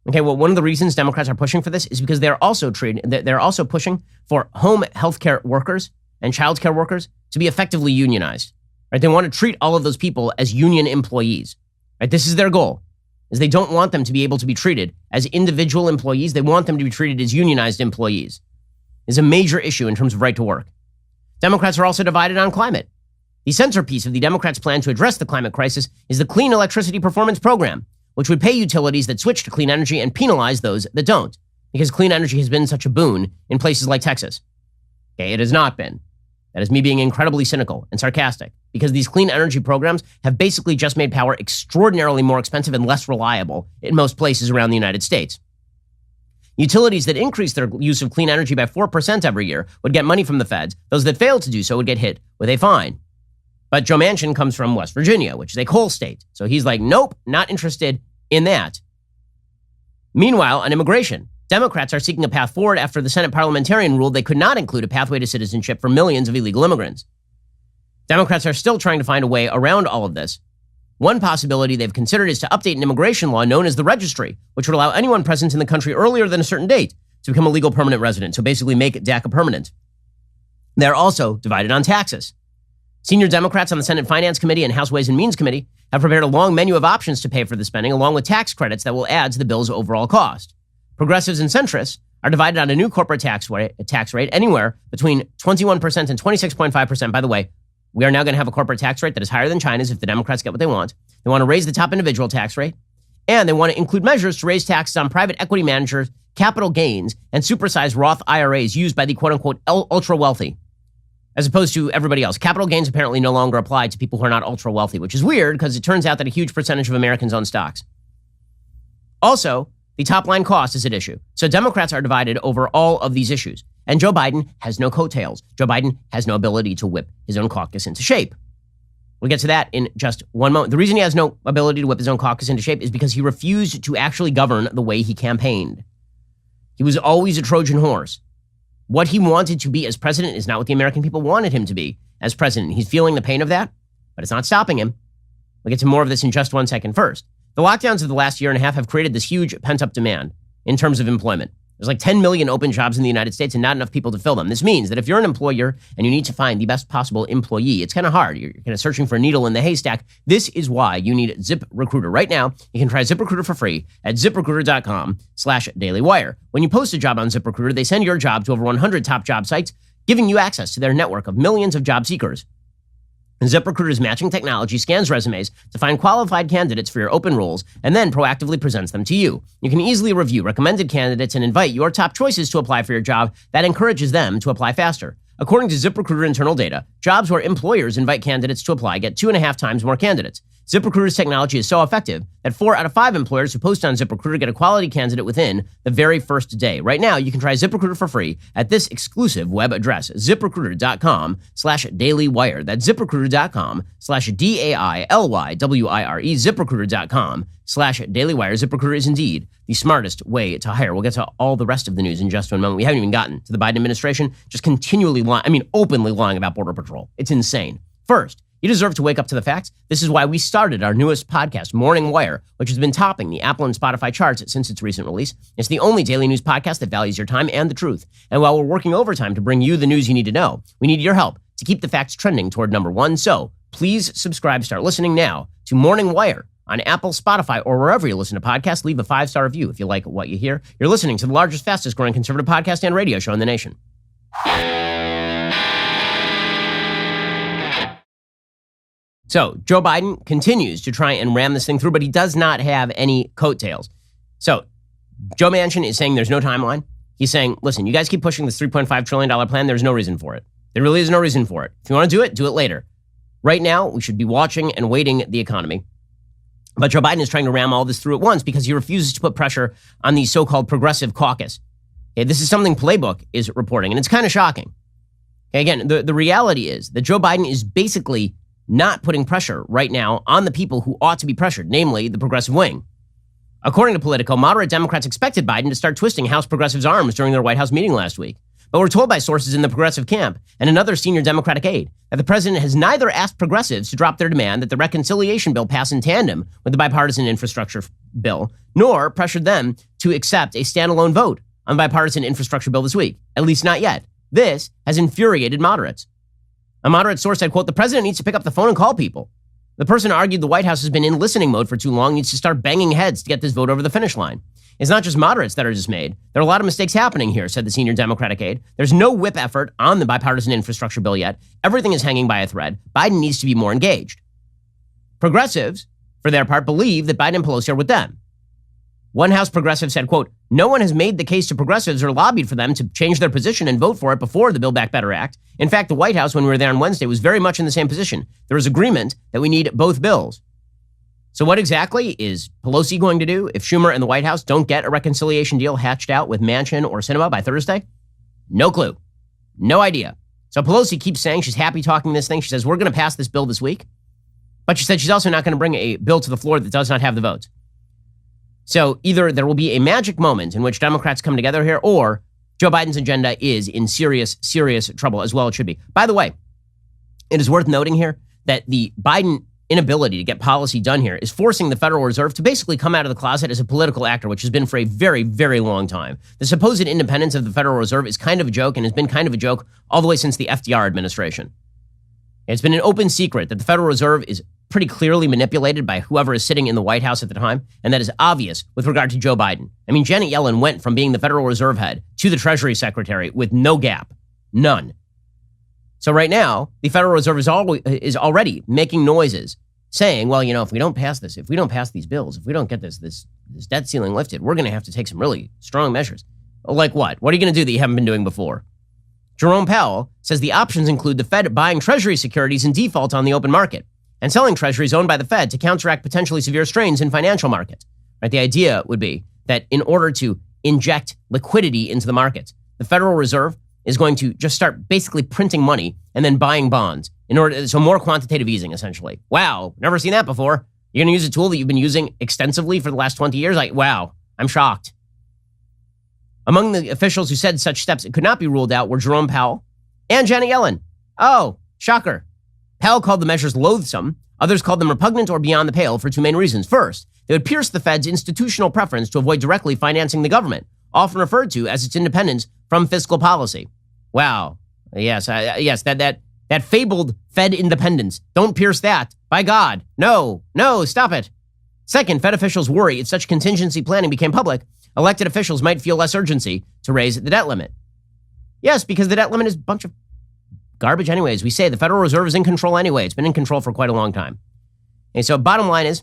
Okay, well, one of the reasons Democrats are pushing for this is because they're also pushing for home health care workers and child care workers to be effectively unionized. Right? They want to treat all of those people as union employees. Right? This is their goal, is they don't want them to be able to be treated as individual employees. They want them to be treated as unionized employees. It's a major issue in terms of right to work. Democrats are also divided on climate. The centerpiece of the Democrats' plan to address the climate crisis is the Clean Electricity Performance Program, which would pay utilities that switch to clean energy and penalize those that don't, because clean energy has been such a boon in places like Texas. Okay, it has not been. That is me being incredibly cynical and sarcastic, because these clean energy programs have basically just made power extraordinarily more expensive and less reliable in most places around the United States. Utilities that increase their use of clean energy by 4% every year would get money from the feds. Those that fail to do so would get hit with a fine. But Joe Manchin comes from West Virginia, which is a coal state. So he's like, nope, not interested in that. Meanwhile, on immigration, Democrats are seeking a path forward after the Senate parliamentarian ruled they could not include a pathway to citizenship for millions of illegal immigrants. Democrats are still trying to find a way around all of this. One possibility they've considered is to update an immigration law known as the registry, which would allow anyone present in the country earlier than a certain date to become a legal permanent resident, so basically make DACA permanent. They're also divided on taxes. Senior Democrats on the Senate Finance Committee and House Ways and Means Committee have prepared a long menu of options to pay for the spending, along with tax credits that will add to the bill's overall cost. Progressives and centrists are divided on a new corporate tax rate anywhere between 21% and 26.5%. By the way, we are now going to have a corporate tax rate that is higher than China's if the Democrats get what they want. They want to raise the top individual tax rate, and they want to include measures to raise taxes on private equity managers, capital gains, and supersized Roth IRAs used by the quote-unquote ultra-wealthy, as opposed to everybody else. Capital gains apparently no longer apply to people who are not ultra-wealthy, which is weird because it turns out that a huge percentage of Americans own stocks. Also, the top-line cost is at issue. So Democrats are divided over all of these issues. And Joe Biden has no coattails. Joe Biden has no ability to whip his own caucus into shape. We'll get to that in just one moment. The reason he has no ability to whip his own caucus into shape is because he refused to actually govern the way he campaigned. He was always a Trojan horse. What he wanted to be as president is not what the American people wanted him to be as president. He's feeling the pain of that, but it's not stopping him. We'll get to more of this in just 1 second. First, the lockdowns of the last year and a half have created this huge pent-up demand in terms of employment. There's like 10 million open jobs in the United States and not enough people to fill them. This means that if you're an employer and you need to find the best possible employee, it's kind of hard. You're kind of searching for a needle in the haystack. This is why you need ZipRecruiter. Right now, you can try ZipRecruiter for free at ZipRecruiter.com/dailywire. When you post a job on ZipRecruiter, they send your job to over 100 top job sites, giving you access to their network of millions of job seekers. And ZipRecruiter's matching technology scans resumes to find qualified candidates for your open roles and then proactively presents them to you. You can easily review recommended candidates and invite your top choices to apply for your job. That encourages them to apply faster. According to ZipRecruiter internal data, jobs where employers invite candidates to apply get 2.5 times more candidates. ZipRecruiter's technology is so effective that 4 out of 5 employers who post on ZipRecruiter get a quality candidate within the very first day. Right now, you can try ZipRecruiter for free at this exclusive web address, ZipRecruiter.com/dailywire. That's ZipRecruiter.com/DAILYWIRE, ZipRecruiter.com/dailywire. ZipRecruiter is indeed the smartest way to hire. We'll get to all the rest of the news in just one moment. We haven't even gotten to the Biden administration just continually openly lying about Border Patrol. It's insane. First, you deserve to wake up to the facts. This is why we started our newest podcast, Morning Wire, which has been topping the Apple and Spotify charts since its recent release. It's the only daily news podcast that values your time and the truth. And while we're working overtime to bring you the news you need to know, we need your help to keep the facts trending toward number 1. So please subscribe, start listening now to Morning Wire on Apple, Spotify, or wherever you listen to podcasts. Leave a 5-star review if you like what you hear. You're listening to the largest, fastest growing conservative podcast and radio show in the nation. So Joe Biden continues to try and ram this thing through, but he does not have any coattails. So Joe Manchin is saying there's no timeline. He's saying, listen, you guys keep pushing this $3.5 trillion plan. There's no reason for it. There really is no reason for it. If you want to do it later. Right now, we should be watching and waiting the economy. But Joe Biden is trying to ram all this through at once because he refuses to put pressure on the so-called progressive caucus. Okay, this is something Playbook is reporting, and it's kind of shocking. Okay, again, the reality is that Joe Biden is basically not putting pressure right now on the people who ought to be pressured, namely the progressive wing. According to Politico, moderate Democrats expected Biden to start twisting House progressives' arms during their White House meeting last week. But we're told by sources in the progressive camp and another senior Democratic aide that the president has neither asked progressives to drop their demand that the reconciliation bill pass in tandem with the bipartisan infrastructure bill, nor pressured them to accept a standalone vote on the bipartisan infrastructure bill this week, at least not yet. This has infuriated moderates. A moderate source said, quote, the president needs to pick up the phone and call people. The person argued the White House has been in listening mode for too long, needs to start banging heads to get this vote over the finish line. It's not just moderates that are dismayed. There are a lot of mistakes happening here, said the senior Democratic aide. There's no whip effort on the bipartisan infrastructure bill yet. Everything is hanging by a thread. Biden needs to be more engaged. Progressives, for their part, believe that Biden and Pelosi are with them. One House progressive said, quote, "No one has made the case to progressives or lobbied for them to change their position and vote for it before the Build Back Better Act. In fact, the White House, when we were there on Wednesday, was very much in the same position. There was agreement that we need both bills." So what exactly is Pelosi going to do if Schumer and the White House don't get a reconciliation deal hatched out with Manchin or Sinema by Thursday? No clue. No idea. So Pelosi keeps saying she's happy talking this thing. She says, we're going to pass this bill this week. But she said she's also not going to bring a bill to the floor that does not have the votes. So either there will be a magic moment in which Democrats come together here, or Joe Biden's agenda is in serious, serious trouble, as well it should be. By the way, it is worth noting here that the Biden inability to get policy done here is forcing the Federal Reserve to basically come out of the closet as a political actor, which has been for a very, very long time. The supposed independence of the Federal Reserve is kind of a joke and has been kind of a joke all the way since the FDR administration. It's been an open secret that the Federal Reserve is pretty clearly manipulated by whoever is sitting in the White House at the time, and that is obvious with regard to Joe Biden. I mean, Janet Yellen went from being the Federal Reserve head to the Treasury Secretary with no gap. None. So right now, the Federal Reserve is already making noises saying, well, if we don't pass this, if we don't pass these bills, if we don't get this debt ceiling lifted, we're going to have to take some really strong measures. Like what? What are you going to do that you haven't been doing before? Jerome Powell says the options include the Fed buying Treasury securities in default on the open market and selling treasuries owned by the Fed to counteract potentially severe strains in financial markets. Right? The idea would be that in order to inject liquidity into the markets, the Federal Reserve is going to just start basically printing money and then buying bonds so more quantitative easing, essentially. Wow, never seen that before. You're going to use a tool that you've been using extensively for the last 20 years? Wow, I'm shocked. Among the officials who said such steps could not be ruled out were Jerome Powell and Janet Yellen. Oh, shocker. Powell called the measures loathsome. Others called them repugnant or beyond the pale for two main reasons. First, they would pierce the Fed's institutional preference to avoid directly financing the government, often referred to as its independence from fiscal policy. Wow. Yes, that fabled Fed independence. Don't pierce that. By God. No, stop it. Second, Fed officials worry if such contingency planning became public, elected officials might feel less urgency to raise the debt limit. Yes, because the debt limit is a bunch of garbage anyways. We say the Federal Reserve is in control anyway. It's been in control for quite a long time. And so bottom line is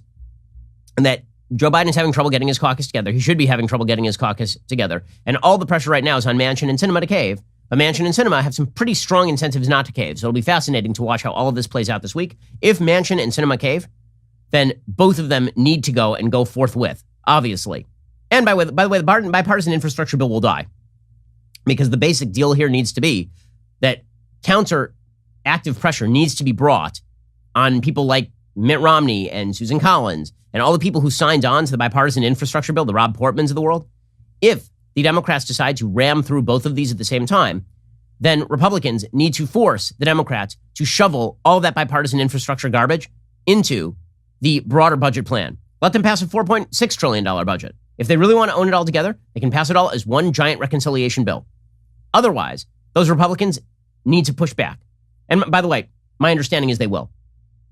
that Joe Biden is having trouble getting his caucus together. He should be having trouble getting his caucus together. And all the pressure right now is on Manchin and Sinema to cave. But Manchin and Sinema have some pretty strong incentives not to cave. So it'll be fascinating to watch how all of this plays out this week. If Manchin and Sinema cave, then both of them need to go and go forthwith, obviously. And by the way, the bipartisan infrastructure bill will die. Because the basic deal here needs to be that counter-active pressure needs to be brought on people like Mitt Romney and Susan Collins and all the people who signed on to the bipartisan infrastructure bill, the Rob Portmans of the world. If the Democrats decide to ram through both of these at the same time, then Republicans need to force the Democrats to shovel all that bipartisan infrastructure garbage into the broader budget plan. Let them pass a $4.6 trillion budget. If they really want to own it all together, they can pass it all as one giant reconciliation bill. Otherwise, those Republicans need to push back. And by the way, my understanding is they will.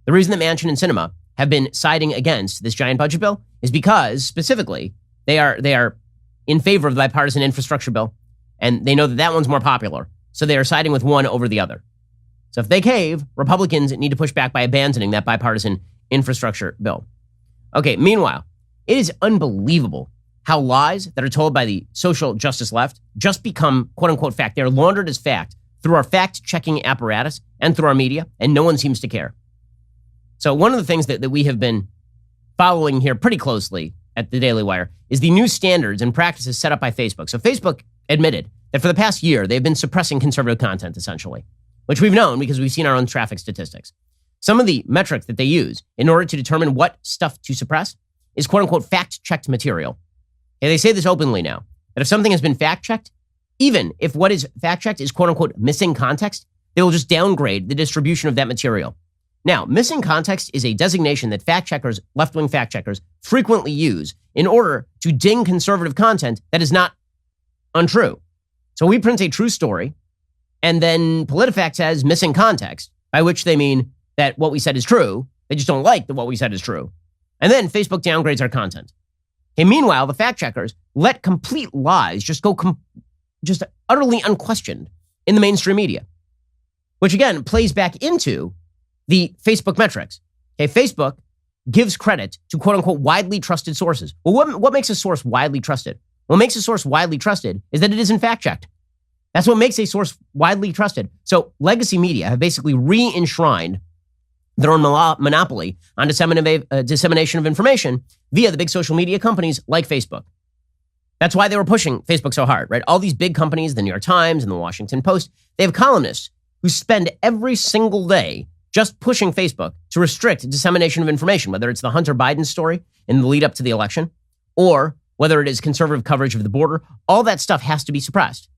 The reason that Manchin and Sinema have been siding against this giant budget bill is because, specifically, they are in favor of the bipartisan infrastructure bill, and they know that that one's more popular. So they are siding with one over the other. So if they cave, Republicans need to push back by abandoning that bipartisan infrastructure bill. Okay, meanwhile, it is unbelievable how lies that are told by the social justice left just become quote-unquote fact. They're laundered as fact through our fact-checking apparatus and through our media, and no one seems to care. So one of the things that we have been following here pretty closely at the Daily Wire is the new standards and practices set up by Facebook. So Facebook admitted that for the past year, they've been suppressing conservative content, essentially, which we've known because we've seen our own traffic statistics. Some of the metrics that they use in order to determine what stuff to suppress is quote-unquote fact-checked material. And they say this openly now, that if something has been fact-checked, even if what is fact-checked is quote-unquote missing context, they will just downgrade the distribution of that material. Now, missing context is a designation that fact-checkers, left-wing fact-checkers, frequently use in order to ding conservative content that is not untrue. So we print a true story, and then PolitiFact says missing context, by which they mean that what we said is true. They just don't like that what we said is true. And then Facebook downgrades our content. Okay, meanwhile, the fact-checkers let complete lies just go just utterly unquestioned in the mainstream media, which again plays back into the Facebook metrics. Okay, Facebook gives credit to quote unquote widely trusted sources. Well, what makes a source widely trusted? What makes a source widely trusted is that it isn't fact checked. That's what makes a source widely trusted. So legacy media have basically re-enshrined their own monopoly on dissemination of information via the big social media companies like Facebook. That's why they were pushing Facebook so hard, right? All these big companies, the New York Times and the Washington Post, they have columnists who spend every single day just pushing Facebook to restrict dissemination of information, whether it's the Hunter Biden story in the lead up to the election, or whether it is conservative coverage of the border. All that stuff has to be suppressed.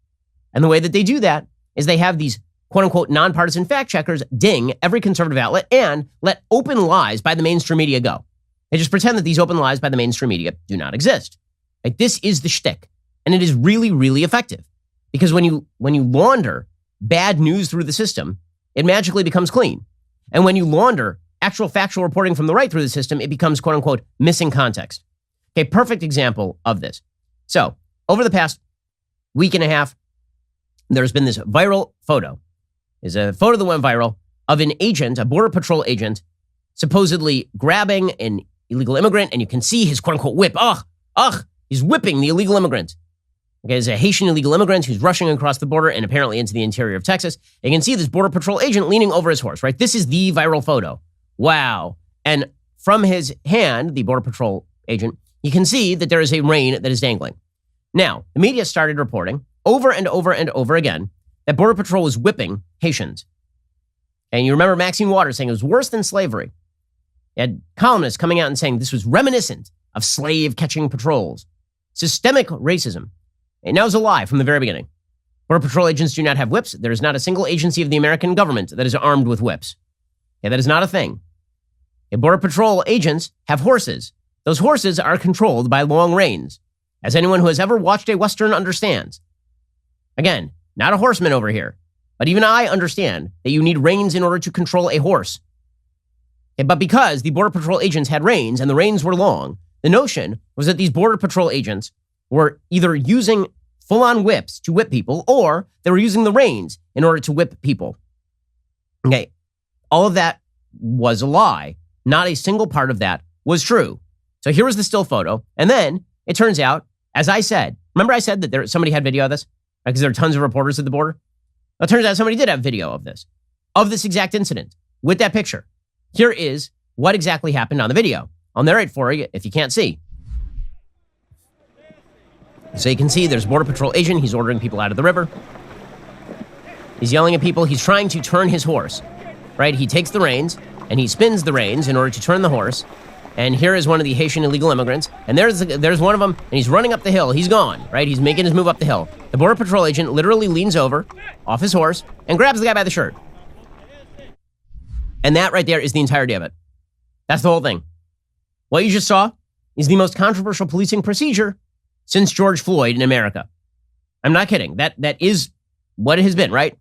And the way that they do that is they have these quote unquote nonpartisan fact checkers ding every conservative outlet and let open lies by the mainstream media go. They just pretend that these open lies by the mainstream media do not exist. Like, this is the shtick. And it is really, really effective. Because when you launder bad news through the system, it magically becomes clean. And when you launder actual factual reporting from the right through the system, it becomes quote unquote missing context. Okay, perfect example of this. So over the past week and a half, there's been this viral photo. There's a photo that went viral of an agent, a Border Patrol agent, supposedly grabbing an illegal immigrant, and you can see his quote-unquote whip. He's whipping the illegal immigrant. Okay, there's a Haitian illegal immigrant who's rushing across the border and apparently into the interior of Texas. You can see this Border Patrol agent leaning over his horse, right? This is the viral photo. Wow. And from his hand, the Border Patrol agent, you can see that there is a rein that is dangling. Now, the media started reporting over and over and over again that Border Patrol was whipping Haitians. And you remember Maxine Waters saying it was worse than slavery. You had columnists coming out and saying this was reminiscent of slave-catching patrols. Systemic racism. And that was a lie from the very beginning. Border Patrol agents do not have whips. There is not a single agency of the American government that is armed with whips. Okay, that is not a thing. Okay, Border Patrol agents have horses. Those horses are controlled by long reins, as anyone who has ever watched a Western understands. Again, not a horseman over here, but even I understand that you need reins in order to control a horse. Okay, but because the Border Patrol agents had reins and the reins were long, the notion was that these Border Patrol agents were either using full-on whips to whip people, or they were using the reins in order to whip people. Okay, all of that was a lie. Not a single part of that was true. So here was the still photo, and then it turns out, as I said, remember I said that somebody had video of this? Because there are tons of reporters at the border? Well, it turns out somebody did have video of this exact incident, with that picture. Here is what exactly happened on the video. I'll narrate for you if you can't see. So you can see there's a Border Patrol agent. He's ordering people out of the river. He's yelling at people. He's trying to turn his horse, right? He takes the reins and he spins the reins in order to turn the horse. And here is one of the Haitian illegal immigrants. And there's one of them, and he's running up the hill. He's gone, right? He's making his move up the hill. The Border Patrol agent literally leans over off his horse and grabs the guy by the shirt. And that right there is the entirety of it. That's the whole thing. What you just saw is the most controversial policing procedure since George Floyd in America. I'm not kidding. That is what it has been, right?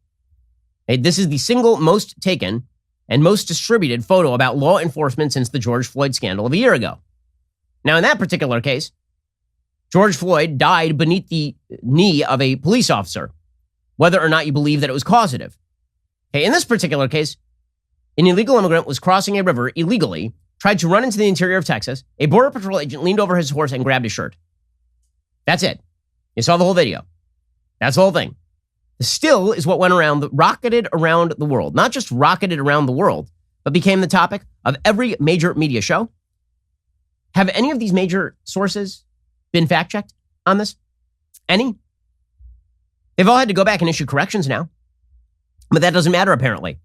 Hey, this is the single most taken and most distributed photo about law enforcement since the George Floyd scandal of a year ago. Now, in that particular case, George Floyd died beneath the knee of a police officer, whether or not you believe that it was causative. Okay, in this particular case, an illegal immigrant was crossing a river illegally, tried to run into the interior of Texas. A Border Patrol agent leaned over his horse and grabbed his shirt. That's it. You saw the whole video. That's the whole thing. The still is what went around, rocketed around the world. Not just rocketed around the world, but became the topic of every major media show. Have any of these major sources been fact-checked on this? Any? They've all had to go back and issue corrections now. But that doesn't matter, apparently.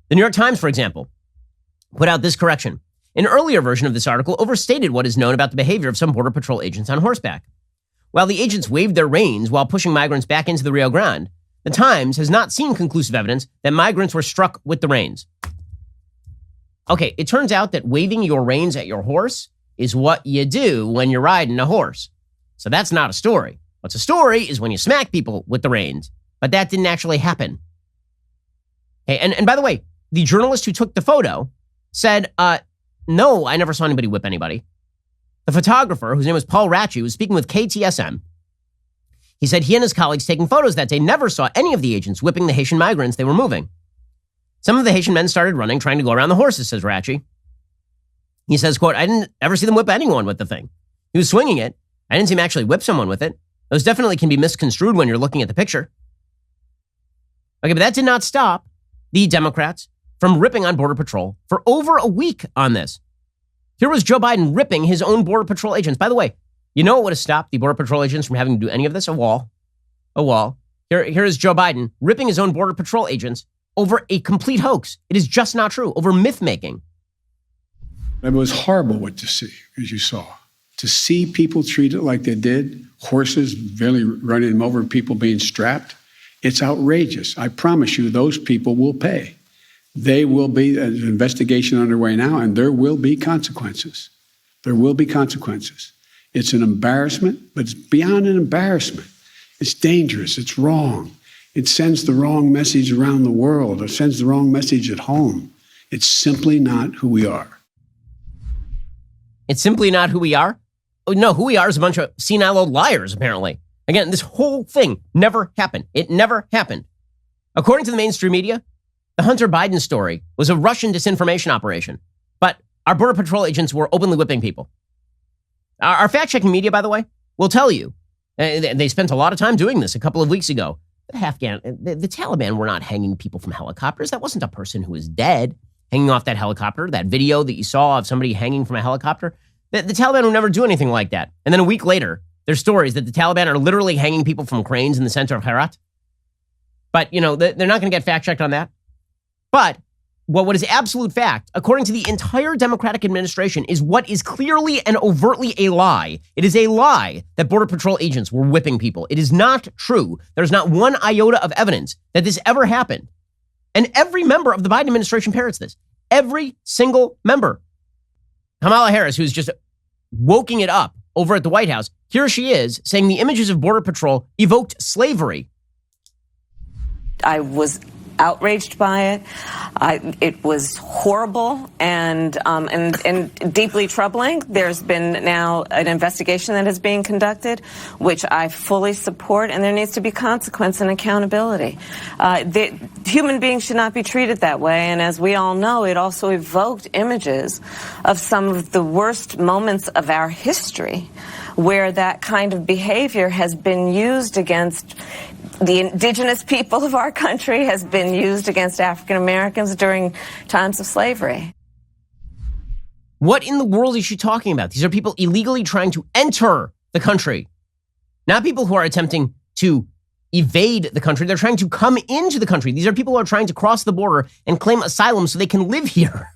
The New York Times, for example, put out this correction. An earlier version of this article overstated what is known about the behavior of some Border Patrol agents on horseback. While the agents waved their reins while pushing migrants back into the Rio Grande, the Times has not seen conclusive evidence that migrants were struck with the reins. Okay, it turns out that waving your reins at your horse is what you do when you're riding a horse. So that's not a story. What's a story is when you smack people with the reins, but that didn't actually happen. Okay, and by the way, the journalist who took the photo said, no, I never saw anybody whip anybody. The photographer, whose name was Paul Ratchey, was speaking with KTSM. He said he and his colleagues taking photos that day never saw any of the agents whipping the Haitian migrants they were moving. Some of the Haitian men started running, trying to go around the horses, says Ratchey. He says, quote, I didn't ever see them whip anyone with the thing. He was swinging it. I didn't see him actually whip someone with it. Those definitely can be misconstrued when you're looking at the picture. Okay, but that did not stop the Democrats from ripping on Border Patrol for over a week on this. Here was Joe Biden ripping his own Border Patrol agents. By the way, you know what would have stopped the Border Patrol agents from having to do any of this? A wall. A wall. Here is Joe Biden ripping his own Border Patrol agents over a complete hoax. It is just not true. Over myth-making. It was horrible what to see, as you saw. To see people treated like they did, horses barely running them over, people being strapped, it's outrageous. I promise you those people will pay. They will be, an investigation underway now, and there will be consequences. There will be consequences. It's an embarrassment, but it's beyond an embarrassment. It's dangerous. It's wrong. It sends the wrong message around the world. It sends the wrong message at home. It's simply not who we are. It's simply not who we are? Oh, no, who we are is a bunch of senile old liars, apparently. Again, this whole thing never happened. It never happened. According to the mainstream media, the Hunter Biden story was a Russian disinformation operation. But our Border Patrol agents were openly whipping people. Our fact-checking media, by the way, will tell you, they spent a lot of time doing this a couple of weeks ago. The Taliban were not hanging people from helicopters. That wasn't a person who was dead hanging off that helicopter. That video that you saw of somebody hanging from a helicopter, the Taliban would never do anything like that. And then a week later, there's stories that the Taliban are literally hanging people from cranes in the center of Herat. But, they're not going to get fact-checked on that. But what is absolute fact, according to the entire Democratic administration, is what is clearly and overtly a lie. It is a lie that Border Patrol agents were whipping people. It is not true. There's not one iota of evidence that this ever happened. And every member of the Biden administration parrots this. Every single member. Kamala Harris, who's just woking it up over at the White House, here she is saying the images of Border Patrol evoked slavery. I was outraged by it. It was horrible and deeply troubling. There's been now an investigation that is being conducted, which I fully support, and there needs to be consequence and accountability. Human beings should not be treated that way, and as we all know, it also evoked images of some of the worst moments of our history, where that kind of behavior has been used against the indigenous people of our country, has been used against African Americans during times of slavery. What in the world is she talking about? These are people illegally trying to enter the country, not people who are attempting to evade the country. They're trying to come into the country. These are people who are trying to cross the border and claim asylum so they can live here.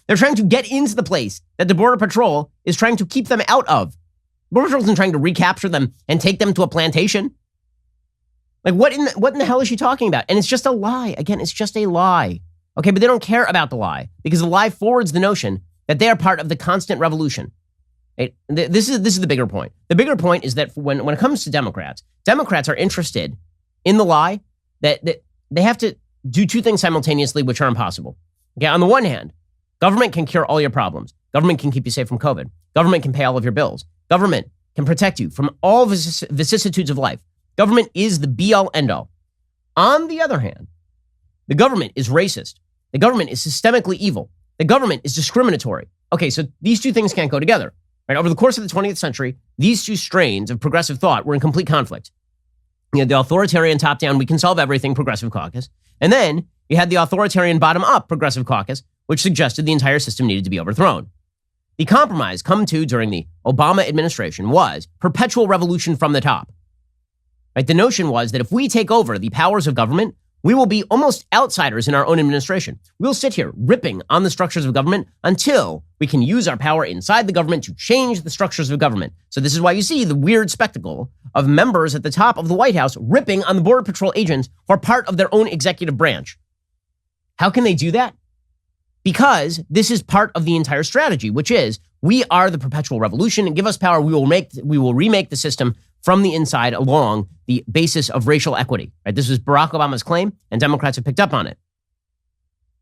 They're trying to get into the place that the Border Patrol is trying to keep them out of. Border Patrol isn't trying to recapture them and take them to a plantation. Like, what in the hell is she talking about? And it's just a lie. Again, it's just a lie. Okay, but they don't care about the lie because the lie forwards the notion that they are part of the constant revolution. Right? This is the bigger point. The bigger point is that when it comes to Democrats are interested in the lie that they have to do two things simultaneously, which are impossible. Okay, on the one hand, government can cure all your problems. Government can keep you safe from COVID. Government can pay all of your bills. Government can protect you from all vicissitudes of life. Government is the be-all, end-all. On the other hand, the government is racist. The government is systemically evil. The government is discriminatory. Okay, so these two things can't go together. Right? Over the course of the 20th century, these two strains of progressive thought were in complete conflict. You had the authoritarian top-down, we can solve everything, progressive caucus. And then you had the authoritarian bottom-up progressive caucus, which suggested the entire system needed to be overthrown. The compromise come to during the Obama administration was perpetual revolution from the top. Right? The notion was that if we take over the powers of government, we will be almost outsiders in our own administration. We'll sit here ripping on the structures of government until we can use our power inside the government to change the structures of government. So this is why you see the weird spectacle of members at the top of the White House ripping on the Border Patrol agents who are part of their own executive branch. How can they do that? Because this is part of the entire strategy, which is we are the perpetual revolution, and give us power, we will remake the system from the inside along the basis of racial equity. Right? This was Barack Obama's claim, and Democrats have picked up on it.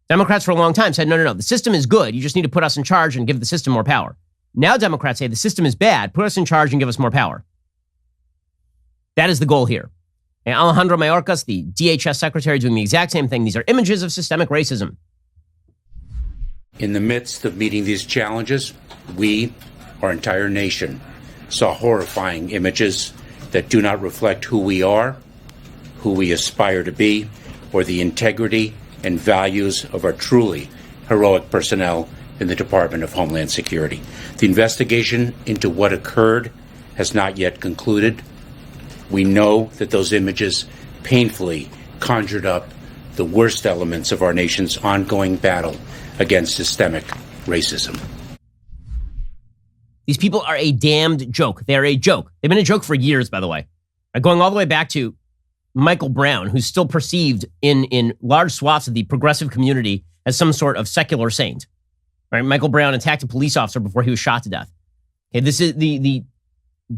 Democrats for a long time said, no, the system is good. You just need to put us in charge and give the system more power. Now Democrats say the system is bad. Put us in charge and give us more power. That is the goal here. And Alejandro Mayorkas, the DHS secretary, doing the exact same thing. These are images of systemic racism. In the midst of meeting these challenges, we, our entire nation, saw horrifying images that do not reflect who we are, who we aspire to be, or the integrity and values of our truly heroic personnel in the Department of Homeland Security. The investigation into what occurred has not yet concluded. We know that those images painfully conjured up the worst elements of our nation's ongoing battle against systemic racism. These people are a damned joke. They're a joke. They've been a joke for years, by the way. Going all the way back to Michael Brown, who's still perceived in large swaths of the progressive community as some sort of secular saint. Right? Michael Brown attacked a police officer before he was shot to death. Okay, this is the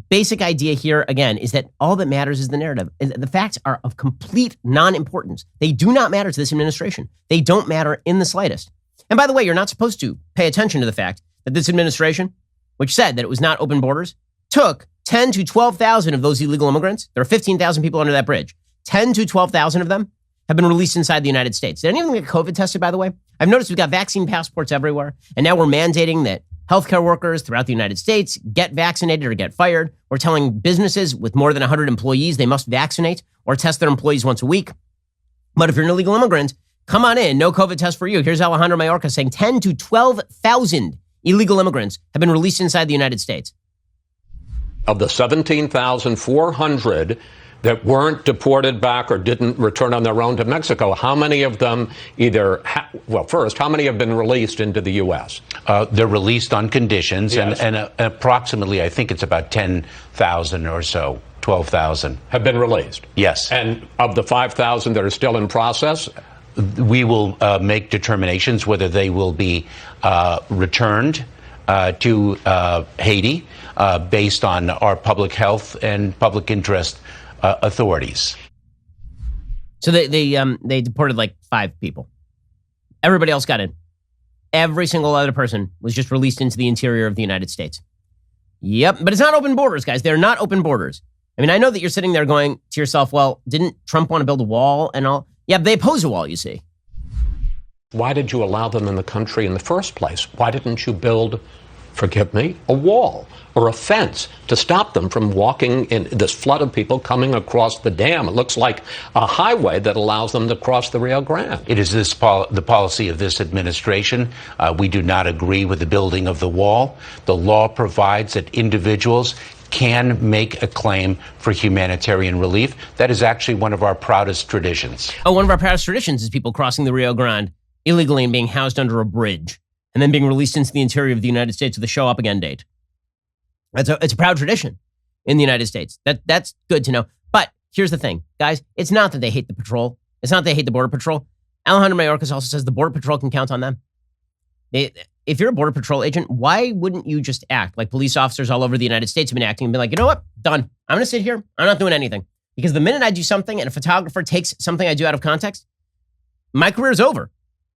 basic idea here, again, is that all that matters is the narrative. The facts are of complete non-importance. They do not matter to this administration. They don't matter in the slightest. And by the way, you're not supposed to pay attention to the fact that this administration, which said that it was not open borders, took 10 to 12,000 of those illegal immigrants. There are 15,000 people under that bridge. 10 to 12,000 of them have been released inside the United States. Did any of them get COVID tested, by the way? I've noticed we've got vaccine passports everywhere, and now we're mandating that healthcare workers throughout the United States get vaccinated or get fired. We're telling businesses with more than 100 employees they must vaccinate or test their employees once a week. But if you're an illegal immigrant, come on in, no COVID test for you. Here's Alejandro Mayorkas saying 10 to 12,000 illegal immigrants have been released inside the United States. Of the 17,400 that weren't deported back or didn't return on their own to Mexico, how many of them first, how many have been released into the U.S.? They're released on conditions, Yes. and approximately, I think it's about 10,000 or so, 12,000. Have been released? Yes. And of the 5,000 that are still in process? We will make determinations whether they will be returned to Haiti based on our public health and public interest authorities. So they deported like 5 people. Everybody else got in. Every single other person was just released into the interior of the United States. Yep, but it's not open borders, guys. They're not open borders. I mean, I know that you're sitting there going to yourself, well, didn't Trump want to build a wall and all? Yeah, they oppose a wall, you see. Why did you allow them in the country in the first place? Why didn't you build, forgive me, a wall or a fence to stop them from walking in this flood of people coming across the dam? It looks like a highway that allows them to cross the Rio Grande. It is the policy of this administration. We do not agree with the building of the wall. The law provides that individuals can make a claim for humanitarian relief. That is actually one of our proudest traditions. Oh, one of our proudest traditions is people crossing the Rio Grande illegally and being housed under a bridge and then being released into the interior of the United States with a show up again date. It's a proud tradition in the United States. That's good to know. But here's the thing, guys. It's not that they hate the patrol. It's not that they hate the Border Patrol. Alejandro Mayorkas also says the Border Patrol can count on them. If you're a Border Patrol agent, why wouldn't you just act like police officers all over the United States have been acting and be like, you know what? Done. I'm going to sit here. I'm not doing anything. Because the minute I do something and a photographer takes something I do out of context, my career's over.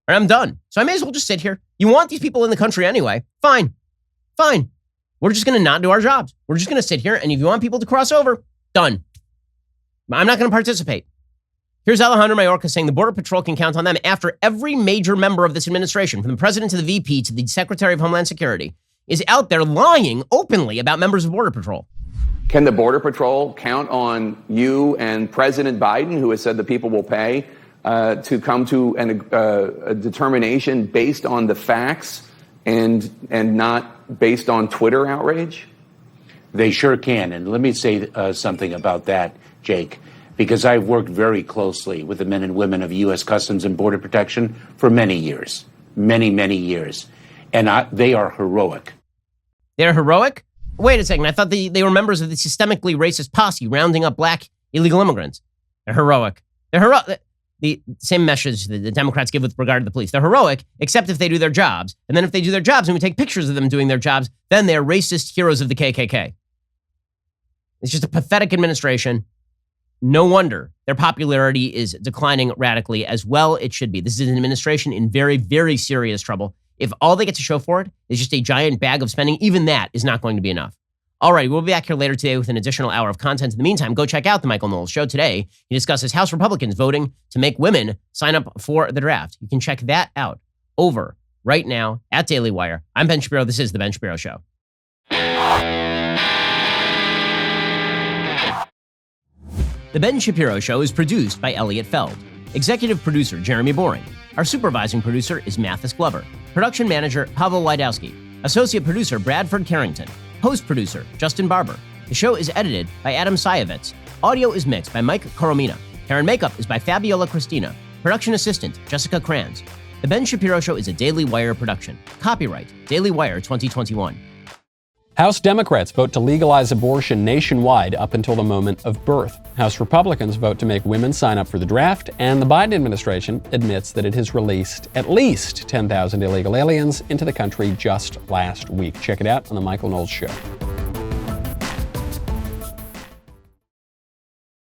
Or I'm done. So I may as well just sit here. You want these people in the country anyway. Fine. We're just going to not do our jobs. We're just going to sit here. And if you want people to cross over, done. I'm not going to participate. Here's Alejandro Mayorkas saying the Border Patrol can count on them after every major member of this administration, from the president to the VP to the Secretary of Homeland Security, is out there lying openly about members of Border Patrol. Can the Border Patrol count on you and President Biden, who has said the people will pay, to come to a determination based on the facts and not based on Twitter outrage? They sure can. And let me say something about that, Jake, because I've worked very closely with the men and women of U.S. Customs and Border Protection for many years, many years. And they are heroic. They're heroic? Wait a second. I thought they were members of the systemically racist posse rounding up black illegal immigrants. They're heroic. They're heroic. The same message that the Democrats give with regard to the police. They're heroic, except if they do their jobs. And then if they do their jobs and we take pictures of them doing their jobs, then they're racist heroes of the KKK. It's just a pathetic administration. No wonder their popularity is declining radically, as well it should be. This is an administration in very, very serious trouble. If all they get to show for it is just a giant bag of spending, even that is not going to be enough. All right, we'll be back here later today with an additional hour of content. In the meantime, go check out The Michael Knowles Show. Today, he discusses House Republicans voting to make women sign up for the draft. You can check that out over right now at Daily Wire. I'm Ben Shapiro. This is The Ben Shapiro Show. The Ben Shapiro Show is produced by Elliot Feld. Executive producer, Jeremy Boring. Our supervising producer is Mathis Glover. Production manager, Pavel Wydowski. Associate producer, Bradford Carrington. Host producer, Justin Barber. The show is edited by Adam Sayevitz. Audio is mixed by Mike Coromina. Hair and makeup is by Fabiola Cristina. Production assistant, Jessica Kranz. The Ben Shapiro Show is a Daily Wire production. Copyright, Daily Wire 2021. House Democrats vote to legalize abortion nationwide up until the moment of birth. House Republicans vote to make women sign up for the draft, and the Biden administration admits that it has released at least 10,000 illegal aliens into the country just last week. Check it out on The Michael Knowles Show.